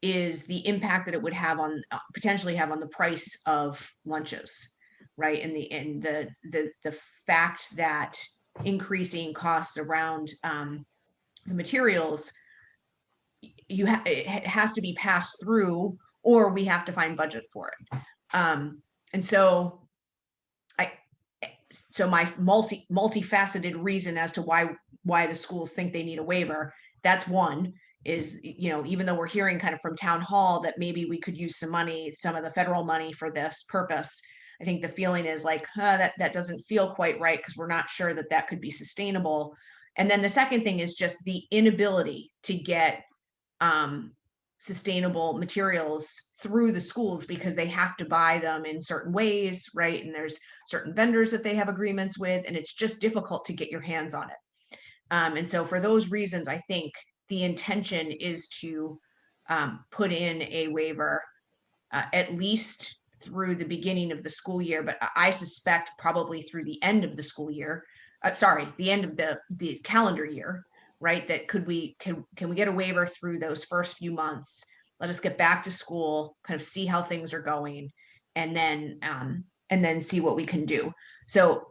is the impact that it would have on potentially have on the price of lunches, right? And the fact that increasing costs around the materials, it has to be passed through, or we have to find budget for it. And so my multifaceted reason as to why the schools think they need a waiver, that's one, is, you know, even though we're hearing kind of from town hall that maybe we could use some of the federal money for this purpose, I think the feeling is like, that doesn't feel quite right, because we're not sure that could be sustainable. And then the second thing is just the inability to get sustainable materials through the schools, because they have to buy them in certain ways, right? And there's certain vendors that they have agreements with, and it's just difficult to get your hands on it. And so for those reasons, I think the intention is to put in a waiver at least through the beginning of the school year, but I suspect probably through the end of the school year, the end of the calendar year, right? That can we get a waiver through those first few months? Let us get back to school, kind of see how things are going, and then see what we can do. So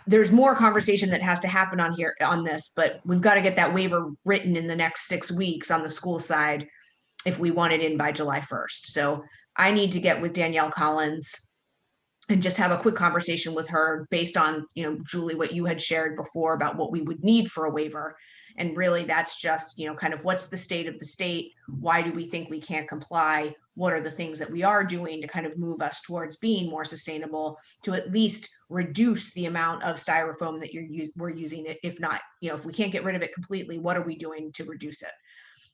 there's more conversation that has to happen on this, but we've got to get that waiver written in the next 6 weeks on the school side if we want it in by July 1st. So I need to get with Danielle Collins and just have a quick conversation with her based on, you know, Julie, what you had shared before about what we would need for a waiver. And really that's just, you know, kind of what's the state of the state? Why do we think we can't comply? What are the things that we are doing to kind of move us towards being more sustainable, to at least reduce the amount of styrofoam that we're using it? If not, you know, if we can't get rid of it completely, what are we doing to reduce it?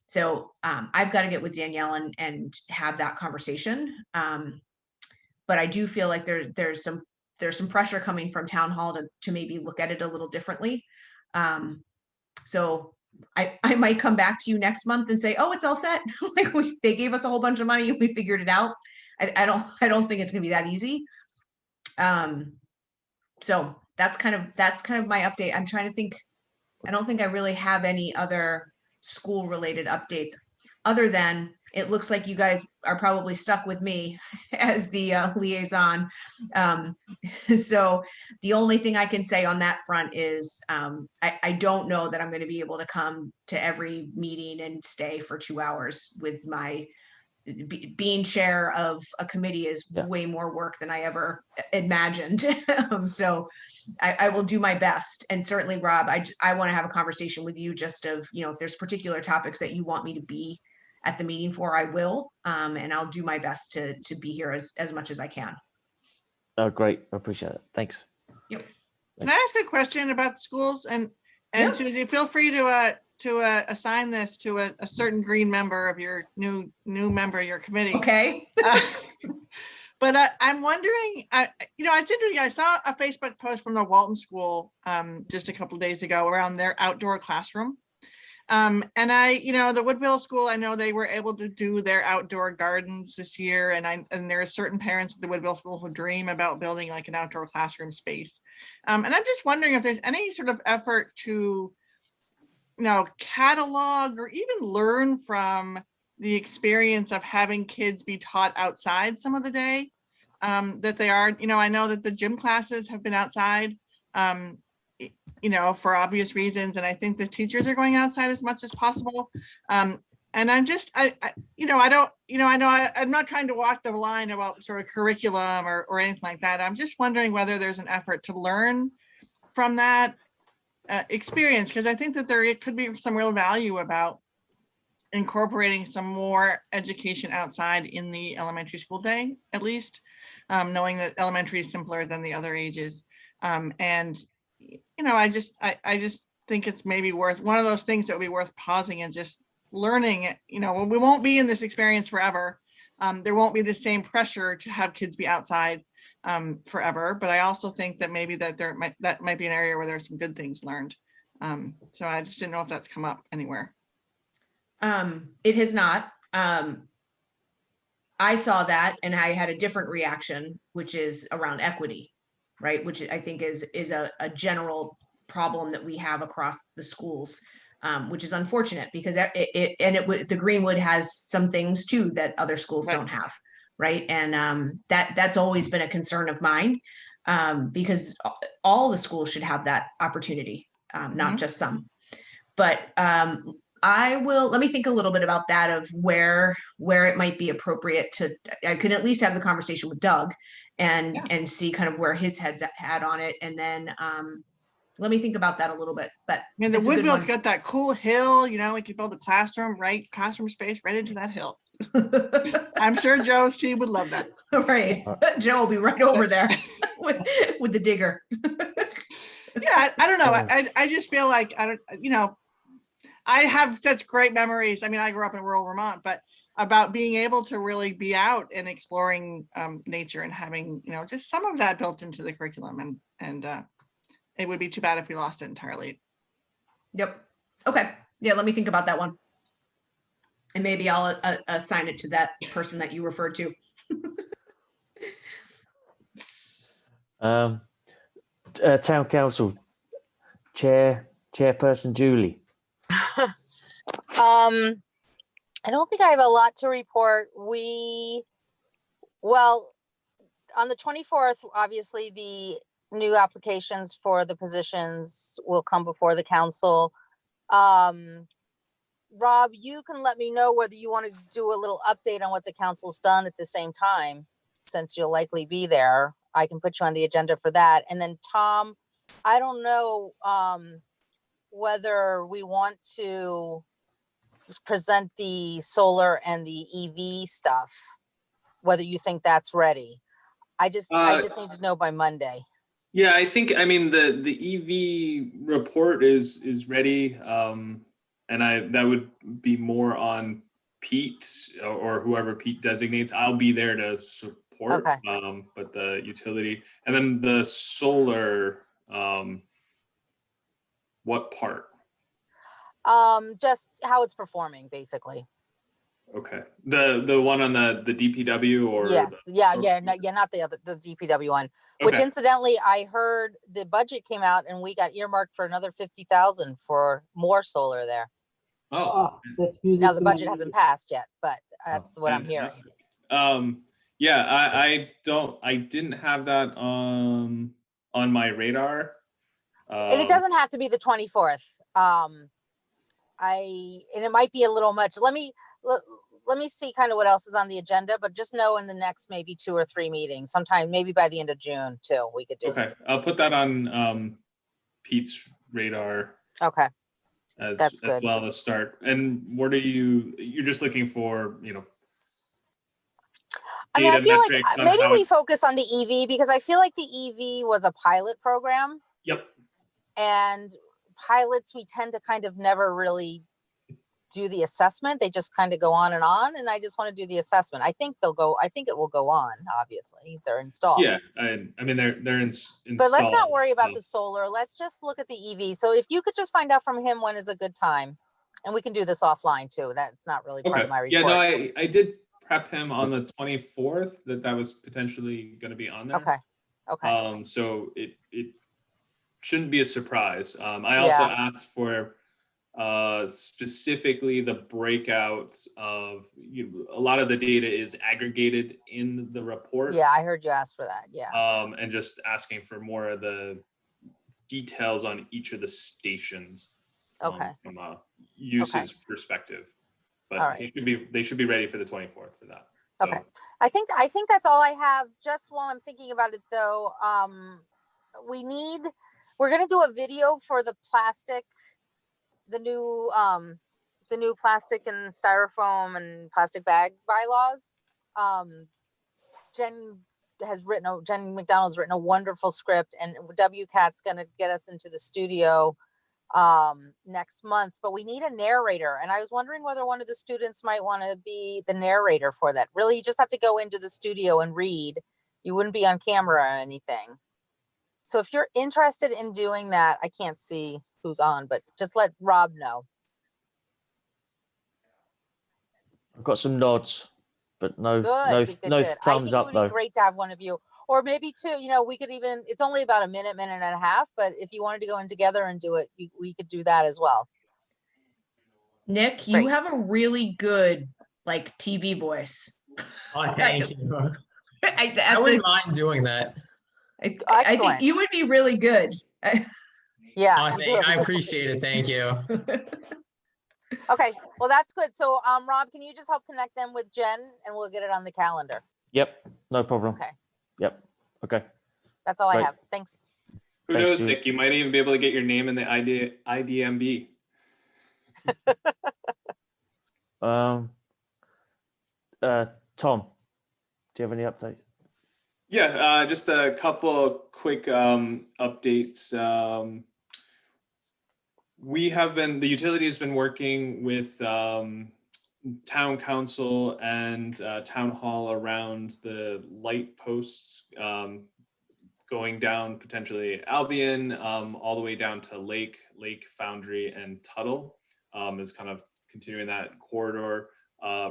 So I've got to get with Danielle and have that conversation. But I do feel like there's some pressure coming from town hall to maybe look at it a little differently. So I might come back to you next month and say, oh, it's all set. Like they gave us a whole bunch of money and we figured it out. I don't think it's gonna be that easy. So that's kind of my update. I'm trying to think. I don't think I really have any other school related updates other than it looks like you guys are probably stuck with me as the liaison. So the only thing I can say on that front is I don't know that I'm going to be able to come to every meeting and stay for 2 hours. With my being chair of a committee is way more work than I ever imagined. So I will do my best. And certainly, Rob, I want to have a conversation with you just of, you know, if there's particular topics that you want me to be at the meeting for, I will, and I'll do my best to be here as much as I can. Oh, great. I appreciate it. Thanks. Yep. Can I ask a question about schools? And And Yep. Susie, feel free to assign this to a certain green member of your new member of your committee. Okay. But I'm wondering, it's interesting. I saw a Facebook post from the Walton School just a couple of days ago around their outdoor classroom. And the Woodville School, I know they were able to do their outdoor gardens this year. And there are certain parents at the Woodville School who dream about building like an outdoor classroom space. And I'm just wondering if there's any sort of effort to, catalog or even learn from the experience of having kids be taught outside some of the day that they are. I know that the gym classes have been outside. For obvious reasons. And I think the teachers are going outside as much as possible. And I'm just, I'm not trying to walk the line about sort of curriculum or anything like that. I'm just wondering whether there's an effort to learn from that experience, because I think that there could be some real value about incorporating some more education outside in the elementary school day, at least, knowing that elementary is simpler than the other ages. I just think it's maybe worth one of those things that would be worth pausing and just learning it. We won't be in this experience forever. There won't be the same pressure to have kids be outside forever. But I also think that maybe that might be an area where there's some good things learned. So I just didn't know if that's come up anywhere. It has not. I saw that and I had a different reaction, which is around equity, right? Which I think is a general problem that we have across the schools, which is unfortunate because the Greenwood has some things too that other schools don't have, right? And that's always been a concern of mine, because all the schools should have that opportunity, not just some. But let me think a little bit about that, of where it might be appropriate to, I could at least have the conversation with Doug and see kind of where his head's at on it. And then let me think about that a little bit. But the Woodville's got that cool hill, we could build a classroom space right into that hill. I'm sure Joe's team would love that. Right. Joe will be right over there with the digger. Yeah, I don't know. I just feel like, I have such great memories. I mean, I grew up in rural Vermont, but about being able to really be out and exploring nature and having, just some of that built into the curriculum. And it would be too bad if we lost it entirely. Yep. Okay. Yeah, let me think about that one. And maybe I'll assign it to that person that you referred to. Town Council Chairperson Julie. I don't think I have a lot to report. Well, on the 24th, obviously the new applications for the positions will come before the council. Rob, you can let me know whether you want to do a little update on what the council's done at the same time, since you'll likely be there. I can put you on the agenda for that. And then Tom, I don't know whether we want to present the solar and the EV stuff, whether you think that's ready. I just need to know by Monday. Yeah, I think, the EV report is ready. And that would be more on Pete or whoever Pete designates. I'll be there to support, okay. But the utility, and then the solar, what part? Just how it's performing, basically. Okay, the one on the DPW or yes, not the DPW one. Okay. Which incidentally, I heard the budget came out and we got earmarked for another 50,000 for more solar there. Oh, that's music. Now the budget hasn't passed yet, but that's what fantastic. I'm hearing. Yeah, I didn't have that on my radar. And it doesn't have to be the 24th. And it might be a little much. Let me see kind of what else is on the agenda, but just know in the next maybe 2 or 3 meetings, sometime maybe by the end of June too, we could do. Okay, I'll put that on Pete's radar. Okay. That's good. As well to start. And what are you're just looking for, I mean, I feel like maybe we focus on the EV because I feel like the EV was a pilot program. Yep. And pilots, we tend to kind of never really do the assessment. They just kind of go on. And I just want to do the assessment. I think it will go on, obviously. They're installed. Yeah, I mean, they're installed. But let's not worry about the solar. Let's just look at the EV. So if you could just find out from him when is a good time, and we can do this offline too. That's not really part of my report. Yeah, no, I did prep him on the 24th that was potentially going to be on there. Okay. So it shouldn't be a surprise. I also asked for specifically the breakout of a lot of the data is aggregated in the report. Yeah, I heard you ask for that. Yeah. And just asking for more of the details on each of the stations. Okay. From a usage perspective, but they should be ready for the 24th for that. So. Okay. I think that's all I have. Just while I'm thinking about it though, we're going to do a video for the plastic, the new plastic and styrofoam and plastic bag bylaws. Jen McDonald's written a wonderful script, and WCAT's going to get us into the studio next month, but we need a narrator, and I was wondering whether one of the students might want to be the narrator for that. Really, you just have to go into the studio and read. You wouldn't be on camera or anything. So if you're interested in doing that, I can't see who's on, but just let Rob know. I've got some nods, but no Good. thumbs up It would though. be great to have one of you, or maybe two. We could even, it's only about a minute and a half, but if you wanted to go in together and do it, we could do that as well. Nick, you have a really good TV voice. Oh, thank you. I wouldn't mind doing that. I think you would be really good. Yeah. I appreciate it. Thank you. Okay, well, that's good. So, Rob, can you just help connect them with Jen, and we'll get it on the calendar? Yep, no problem. Okay. Yep. Okay. That's all I have. Thanks. Who knows, Nick? You might even be able to get your name in the IDMB. Tom, do you have any updates? Yeah, just a couple quick updates. The utility has been working with town council and town hall around the light posts going down potentially Albion all the way down to Lake Foundry and Tuttle is kind of continuing that corridor.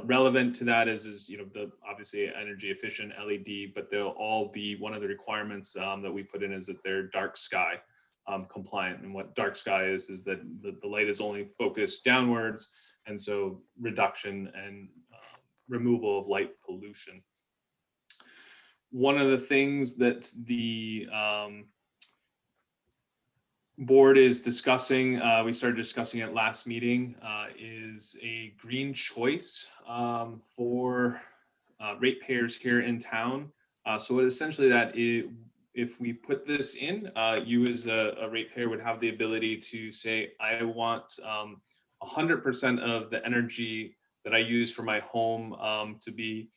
Relevant to that is the obviously energy efficient LED, but they'll all be, one of the requirements that we put in is that they're dark sky compliant. And what dark sky is that the light is only focused downwards, and so reduction and removal of light pollution. One of the things that the board is discussing, we started discussing it last meeting, is a green choice for ratepayers here in town. So essentially if we put this in, you as a ratepayer would have the ability to say, I want 100% of the energy that I use for my home to be,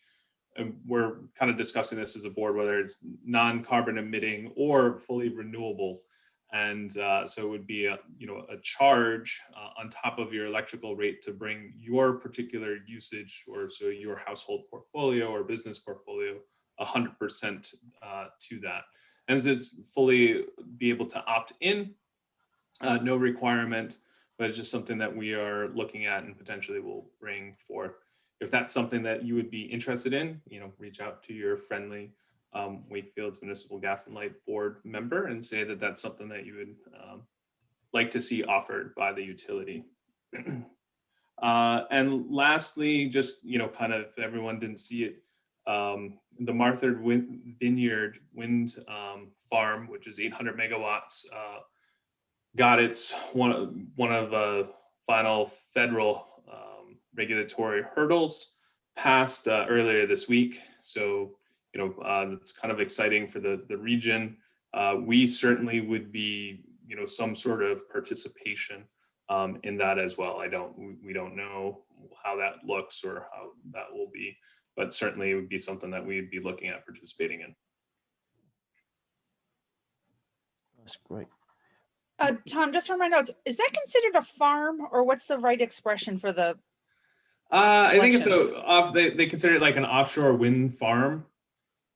and we're kind of discussing this as a board, whether it's non-carbon emitting or fully renewable. And so it would be a charge on top of your electrical rate to bring your particular usage, or so your household portfolio or business portfolio 100% to that. And so it's fully be able to opt in, no requirement, but it's just something that we are looking at and potentially will bring forth. If that's something that you would be interested in, reach out to your friendly Wakefield's Municipal Gas and Light Board member and say that that's something that you would like to see offered by the utility. And lastly, just, kind of, if everyone didn't see it, the Martha Vineyard Wind Farm, which is 800 megawatts, got its one of the final federal regulatory hurdles passed earlier this week. So, it's kind of exciting for the region. We certainly would be, some sort of participation in that as well. We don't know how that looks or how that will be, but certainly it would be something that we'd be looking at participating in. That's great. Tom, just for my notes, is that considered a farm or what's the right expression for the? I think it's they consider it like an offshore wind farm.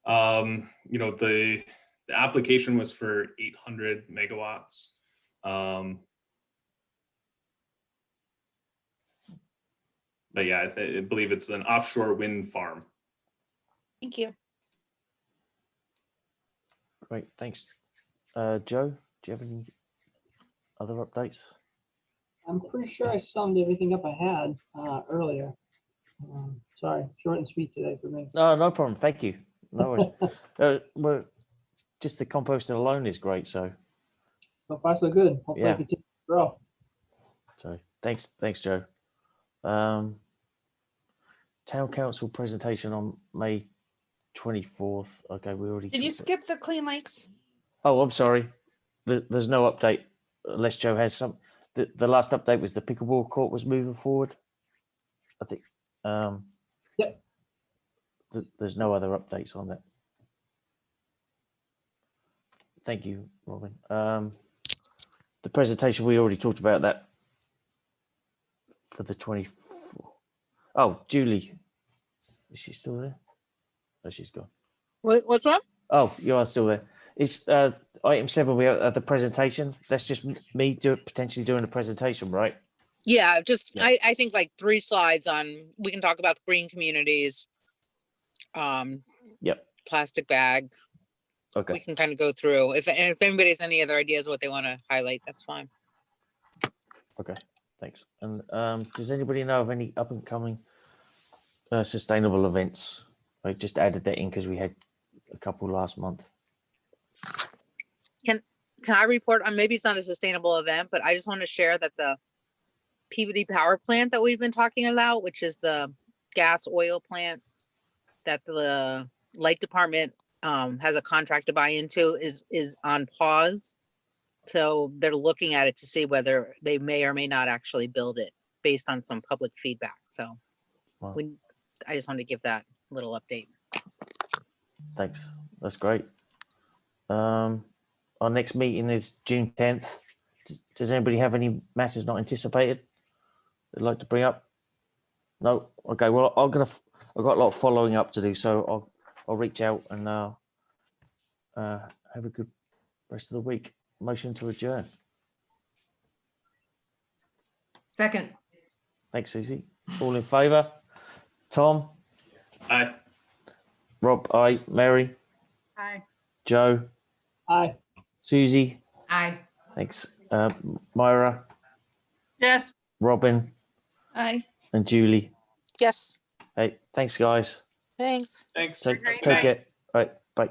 You know, the application was for 800 megawatts. But yeah, I believe it's an offshore wind farm. Thank you. Great, thanks. Joe, do you have any other updates? I'm pretty sure I summed everything up I had earlier. Sorry, short and sweet today for me. No, no problem. Thank you. No worries. Well, just the composting alone is great. So far so good. Hopefully Yeah. I continue to grow. So thanks, Joe. Town council presentation on May 24th. Okay, we already. Did you talked skip the Clean Lakes? Oh, I'm sorry. There's no update unless Joe has some. The last update was the pickleball court was moving forward. I think. Yep. There's no other updates on that. Thank you, Robin. The presentation, we already talked about that for the 24th. Oh, Julie. Is she still there? Oh, she's gone. What's wrong? Oh, you are still there. It's item 7. We have the presentation. That's just me potentially doing a presentation, right? Yeah, Yeah. I think like 3 slides on, we can talk about the green communities. Yep. Plastic bag. Okay. We can kind of go through. If anybody has any other ideas what they want to highlight, that's fine. Okay. Thanks. And does anybody know of any up and coming sustainable events? I just added that in because we had a couple last month. Can I report on, maybe it's not a sustainable event, but I just want to share that the Peabody power plant that we've been talking about, which is the gas oil plant that the light department has a contract to buy into, is on pause. So they're looking at it to see whether they may or may not actually build it based on some public feedback. So Wow. I just wanted to give that little update. Thanks. That's great. Our next meeting is June 10th. Does anybody have any matters not anticipated they'd like to bring up? No. Okay. Well, I've got a lot of following up to do, so I'll reach out and have a good rest of the week. Motion to adjourn. Second. Thanks, Susie. All in favour? Tom? Aye. Rob? Aye. Mary? Hi. Joe? Aye. Susie? Aye. Thanks. Myra? Yes. Robin? Aye. And Julie? Yes, Hey, thanks, guys. thanks. Thanks. Take great it. night. Right. Bye.